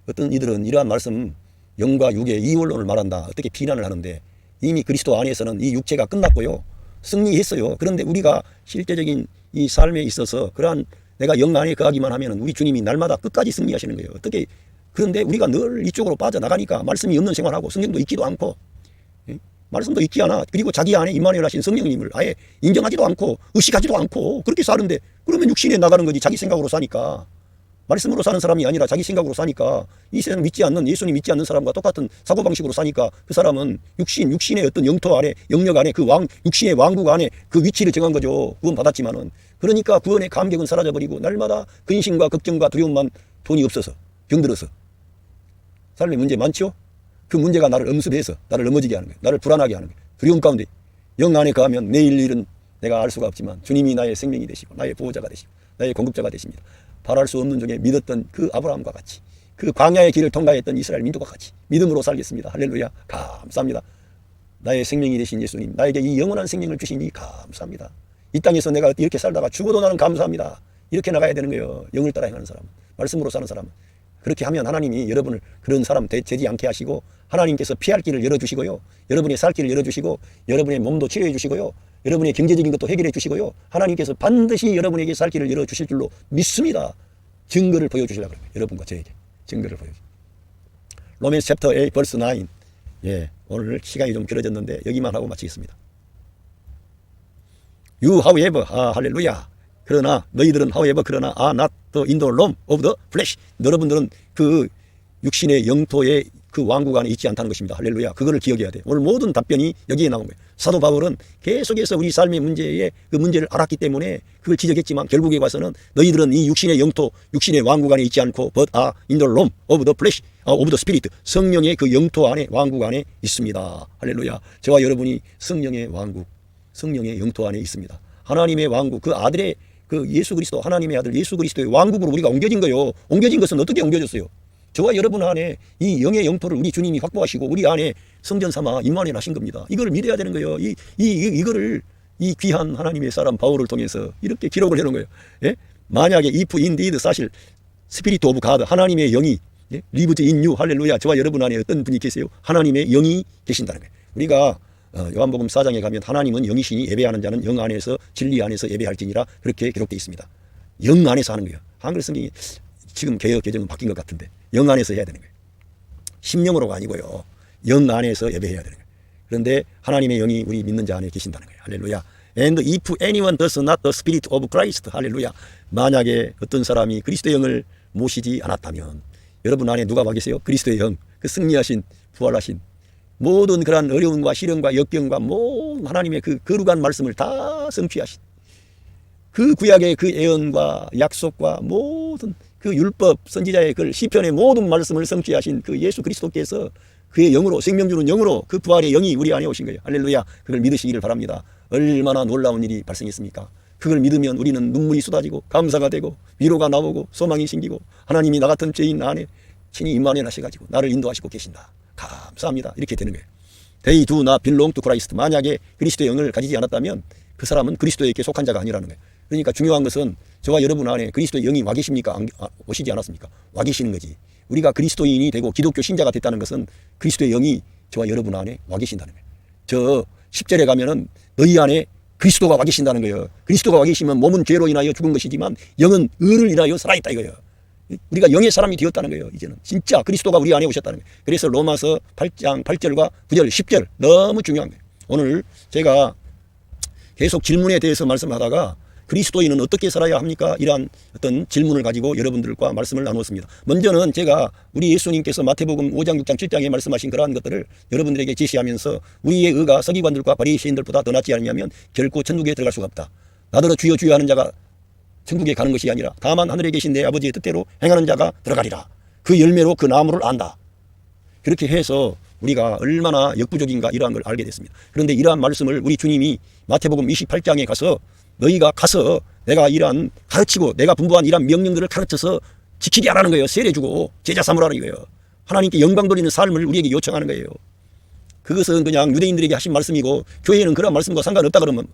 어떤 이들은 이러한 말씀 영과 육의 이원론을 말한다. 어떻게 비난을 하는데 이미 그리스도 안에서는 이 육체가 끝났고요. 승리했어요. 그런데 우리가 실제적인 이 삶에 있어서 그러한 내가 영 안에 거하기만 하면 우리 주님이 날마다 끝까지 승리하시는 거예요. 어떻게 그런데 우리가 늘 이쪽으로 빠져나가니까 말씀이 없는 생활하고 성경도 읽지도 않고, 예? 말씀도 읽지 않아. 그리고 자기 안에 임마누엘 하신 성령님을 아예 인정하지도 않고 의식하지도 않고 그렇게 사는데, 그러면 육신에 나가는 거지. 자기 생각으로 사니까. 말씀으로 사는 사람이 아니라 자기 생각으로 사니까, 이 세상 믿지 않는, 예수님 믿지 않는 사람과 똑같은 사고방식으로 사니까 그 사람은 육신의 어떤 영토 안에, 영역 안에, 그 육신의 왕국 안에 그 위치를 정한 거죠. 구원 받았지만은. 그러니까 구원의 감격은 사라져버리고 날마다 근심과 걱정과 두려움만, 돈이 없어서, 병들어서. 삶의 문제 많죠? 그 문제가 나를 엄습해서 나를 넘어지게 하는 거예요. 나를 불안하게 하는 거예요. 두려움 가운데 영 안에 거하면 내일 일은 내가 알 수가 없지만 주님이 나의 생명이 되시고 나의 보호자가 되시고 나의 공급자가 되십니다. 바랄 수 없는 중에 믿었던 그 아브라함과 같이, 그 광야의 길을 통과했던 이스라엘 민족과 같이 믿음으로 살겠습니다. 할렐루야. 감사합니다. 나의 생명이 되신 예수님, 나에게 이 영원한 생명을 주시니 감사합니다. 이 땅에서 내가 이렇게 살다가 죽어도 나는 감사합니다. 이렇게 나가야 되는 거예요. 영을 따라 행하는 사람, 말씀으로 사는 사람. 그렇게 하면 하나님이 여러분을 그런 사람 되지 않게 하시고, 하나님께서 피할 길을 열어주시고요, 여러분의 살 길을 열어주시고, 여러분의 몸도 치료해 주시고요, 여러분의 경제적인 것도 해결해 주시고요, 하나님께서 반드시 여러분에게 살 길을 열어주실 줄로 믿습니다. 증거를 보여주시려고 그래요. 여러분과 저에게 증거를 보여주세요. 로맨스 챕터 8 벌스 9. 예, 오늘 시간이 좀 길어졌는데 여기만 하고 마치겠습니다. You however, 할렐루야. 그러나 너희들은 however, 그러나 are not in the realm of the flesh. 여러분들은 그 육신의 영토의 그 왕국 안에 있지 않다는 것입니다. 할렐루야. 그거를 기억해야 돼. 오늘 모든 답변이 여기에 나온 거예요. 사도 바울은 계속해서 우리 삶의 문제에 그 문제를 알았기 때문에 그걸 지적했지만, 결국에 와서는 너희들은 이 육신의 영토, 육신의 왕국 안에 있지 않고 but are in the realm of the flesh, of the spirit. 성령의 그 영토 안에, 왕국 안에 있습니다. 할렐루야. 저와 여러분이 성령의 왕국, 성령의 영토 안에 있습니다. 하나님의 왕국, 그 아들의 그 예수 그리스도, 하나님의 아들 예수 그리스도의 왕국으로 우리가 옮겨진 거예요. 옮겨진 것은 어떻게 옮겨졌어요? 저와 여러분 안에 이 영의 영토를 우리 주님이 확보하시고 우리 안에 성전 삼아 임마누엘 하신 겁니다. 이걸 믿어야 되는 거예요. 이거를 이 귀한 하나님의 사람 바울을 통해서 이렇게 기록을 해놓은 거예요. 예? 만약에 if indeed, 사실 스피리트 오브 가드, 하나님의 영이 lives in you, 할렐루야. 저와 여러분 안에 어떤 분이 계세요? 하나님의 영이 계신다는 거예요. 우리가 요한복음 4장에 가면 하나님은 영이시니 예배하는 자는 영 안에서 진리 안에서 예배할지니라, 그렇게 기록되어 있습니다. 영 안에서 하는 거예요. 한글 성경이 지금 개역 개정은 바뀐 것 같은데 영 안에서 해야 되는 거예요. 심령으로가 아니고요, 영 안에서 예배해야 되는 거예요. 그런데 하나님의 영이 우리 믿는 자 안에 계신다는 거예요. 할렐루야. And if anyone does not the spirit of Christ, 할렐루야. 만약에 어떤 사람이 그리스도의 영을 모시지 않았다면, 여러분 안에 누가 와 계세요? 그리스도의 영, 그 승리하신, 부활하신, 모든 그러한 어려움과 시련과 역경과 모든 하나님의 그 거룩한 말씀을 다 성취하신, 그 구약의 그 예언과 약속과 모든 그 율법 선지자의 그 시편의 모든 말씀을 성취하신 그 예수 그리스도께서 그의 영으로, 생명 주는 영으로, 그 부활의 영이 우리 안에 오신 거예요. 할렐루야. 그걸 믿으시기를 바랍니다. 얼마나 놀라운 일이 발생했습니까? 그걸 믿으면 우리는 눈물이 쏟아지고 감사가 되고 위로가 나오고 소망이 생기고, 하나님이 나 같은 죄인 안에 친히 임마누엘 하셔가지고 나를 인도하시고 계신다. 감사합니다. 이렇게 되는 거예요. They do not belong to Christ. 만약에 그리스도의 영을 가지지 않았다면 그 사람은 그리스도에게 속한 자가 아니라는 거예요. 그러니까 중요한 것은 저와 여러분 안에 그리스도의 영이 와 계십니까? 오시지 않았습니까? 와 계시는 거지. 우리가 그리스도인이 되고 기독교 신자가 됐다는 것은 그리스도의 영이 저와 여러분 안에 와 계신다는 거예요. 저 10절에 가면은 너희 안에 그리스도가 와 계신다는 거예요. 그리스도가 와 계시면 몸은 죄로 인하여 죽은 것이지만 영은 의를 인하여 살아있다 이거예요. 우리가 영의 사람이 되었다는 거예요. 이제는 진짜 그리스도가 우리 안에 오셨다는 거예요. 그래서 로마서 8장 8절과 9절 10절 너무 중요한 거예요. 오늘 제가 계속 질문에 대해서 말씀하다가 그리스도인은 어떻게 살아야 합니까? 이러한 어떤 질문을 가지고 여러분들과 말씀을 나누었습니다. 먼저는 제가 우리 예수님께서 마태복음 5장 6장 7장에 말씀하신 그러한 것들을 여러분들에게 제시하면서, 우리의 의가 서기관들과 바리새인들보다 더 낫지 않냐면 결코 천국에 들어갈 수가 없다. 나더러 주여 주여 하는 자가 천국에 가는 것이 아니라 다만 하늘에 계신 내 아버지의 뜻대로 행하는 자가 들어가리라. 그 열매로 그 나무를 안다. 그렇게 해서 우리가 얼마나 역부족인가 이러한 걸 알게 됐습니다. 그런데 이러한 말씀을 우리 주님이 마태복음 28장에 가서 너희가 가서 내가 이러한 가르치고 내가 분부한 이러한 명령들을 가르쳐서 지키게 하라는 거예요. 세례주고 제자 삼으라는 거예요. 하나님께 영광 돌리는 삶을 우리에게 요청하는 거예요. 그것은 그냥 유대인들에게 하신 말씀이고 교회는 그런 말씀과 상관없다 그러면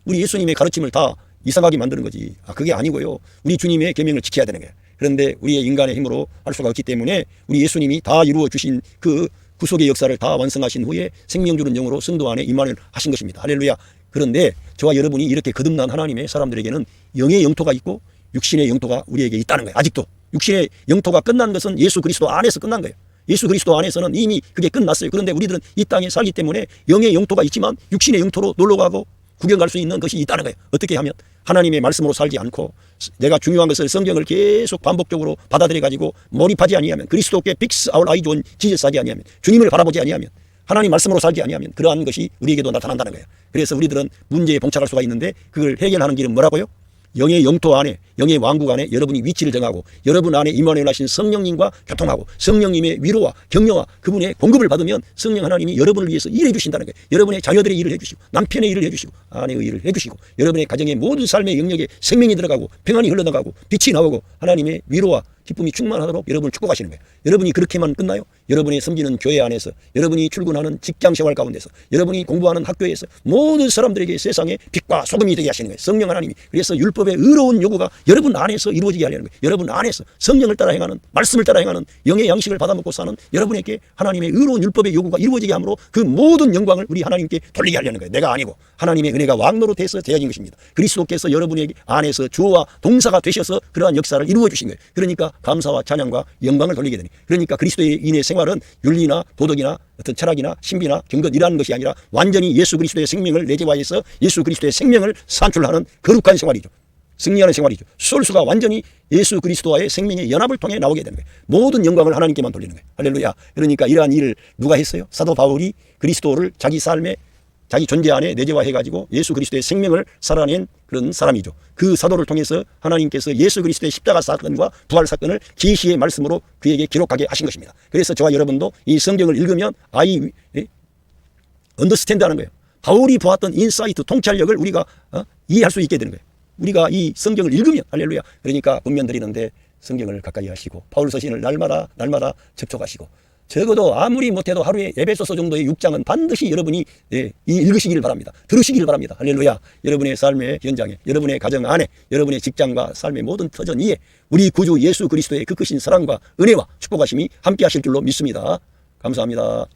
우리 예수님의 가르침을 다 이상하게 만드는 거지. 그게 아니고요. 우리 주님의 계명을 지켜야 되는 거예요. 그런데 우리의 인간의 힘으로 할 수가 없기 때문에 우리 예수님이 다 이루어 주신 그 구속의 역사를 다 완성하신 후에 생명 주는 영으로 성도 안에 임마누엘 하신 것입니다. 할렐루야. 그런데 저와 여러분이 이렇게 거듭난 하나님의 사람들에게는 영의 영토가 있고 육신의 영토가 우리에게 있다는 거예요. 아직도 육신의 영토가 끝난 것은 예수 그리스도 안에서 끝난 거예요. 예수 그리스도 안에서는 이미 그게 끝났어요. 그런데 우리들은 이 땅에 살기 때문에 영의 영토가 있지만 육신의 영토로 놀러가고 구경 갈 수 있는 것이 있다는 거예요. 어떻게 하면 하나님의 말씀으로 살지 않고 내가 중요한 것을 성경을 계속 반복적으로 받아들여 가지고 몰입하지 아니하면 그리스도께 fix our eyes on Jesus 하지 아니하면 주님을 바라보지 아니하면 하나님 말씀으로 살지 아니하면 그러한 것이 우리에게도 나타난다는 거예요. 그래서 우리들은 문제에 봉착할 수가 있는데 그걸 해결하는 길은 뭐라고요? 영의 영토 안에 영의 왕국 안에 여러분이 위치를 정하고 여러분 안에 임하여 하신 성령님과 교통하고 성령님의 위로와 격려와 그분의 공급을 받으면 성령 하나님이 여러분을 위해서 일해 주신다는 거예요. 여러분의 자녀들의 일을 해주시고 남편의 일을 해주시고 아내의 일을 해주시고 여러분의 가정의 모든 삶의 영역에 생명이 들어가고 평안이 흘러나가고 빛이 나오고 하나님의 위로와 기쁨이 충만하도록 여러분을 축복하시는 거예요. 여러분이 그렇게만 끝나요? 여러분의 섬기는 교회 안에서 여러분이 출근하는 직장 생활 가운데서 여러분이 공부하는 학교에서 모든 사람들에게 세상의 빛과 소금이 되게 하시는 거예요. 성령 하나님이. 그래서 율법의 의로운 요구가 여러분 안에서 이루어지게 하려는 거예요. 여러분 안에서 성령을 따라 행하는 말씀을 따라 행하는 영의 양식을 받아먹고 사는 여러분에게 하나님의 의로운 율법의 요구가 이루어지게 함으로 그 모든 영광을 우리 하나님께 돌리게 하려는 거예요. 내가 아니고 하나님의 은혜가 왕노릇해서 되어진 것입니다. 그리스도께서 여러분에게 안에서 주어와 동사가 되셔서 그러한 역사를 이루어 주신 거예요. 그러니까 감사와 찬양과 영광을 돌리게 되니 그러니까 그리스도인의 생활은 윤리나 도덕이나 어떤 철학이나 신비나 경건이라는 것이 아니라 완전히 예수 그리스도의 생명을 내재화해서 예수 그리스도의 생명을 산출하는 거룩한 생활이죠. 승리하는 생활이죠. 솔수가 완전히 예수 그리스도와의 생명의 연합을 통해 나오게 되는 거예요. 모든 영광을 하나님께만 돌리는 거예요. 할렐루야. 그러니까 이러한 일을 누가 했어요? 사도 바울이 그리스도를 자기 삶에 자기 존재 안에 내재화해가지고 예수 그리스도의 생명을 살아낸 그런 사람이죠. 그 사도를 통해서 하나님께서 예수 그리스도의 십자가 사건과 부활 사건을 계시의 말씀으로 그에게 기록하게 하신 것입니다. 그래서 저와 여러분도 이 성경을 읽으면 언더스탠드 하는 거예요. 바울이 보았던 인사이트 통찰력을 우리가 이해할 수 있게 되는 거예요. 우리가 이 성경을 읽으면 할렐루야. 그러니까 권면 드리는데 성경을 가까이 하시고 바울 서신을 날마다 접촉하시고 적어도 아무리 못해도 하루에 에베소서 정도의 6장은 반드시 여러분이 읽으시기를 바랍니다. 들으시기를 바랍니다. 할렐루야. 여러분의 삶의 현장에 여러분의 가정 안에 여러분의 직장과 삶의 모든 터전 위에 우리 구주 예수 그리스도의 그 크신 사랑과 은혜와 축복하심이 함께 하실 줄로 믿습니다. 감사합니다.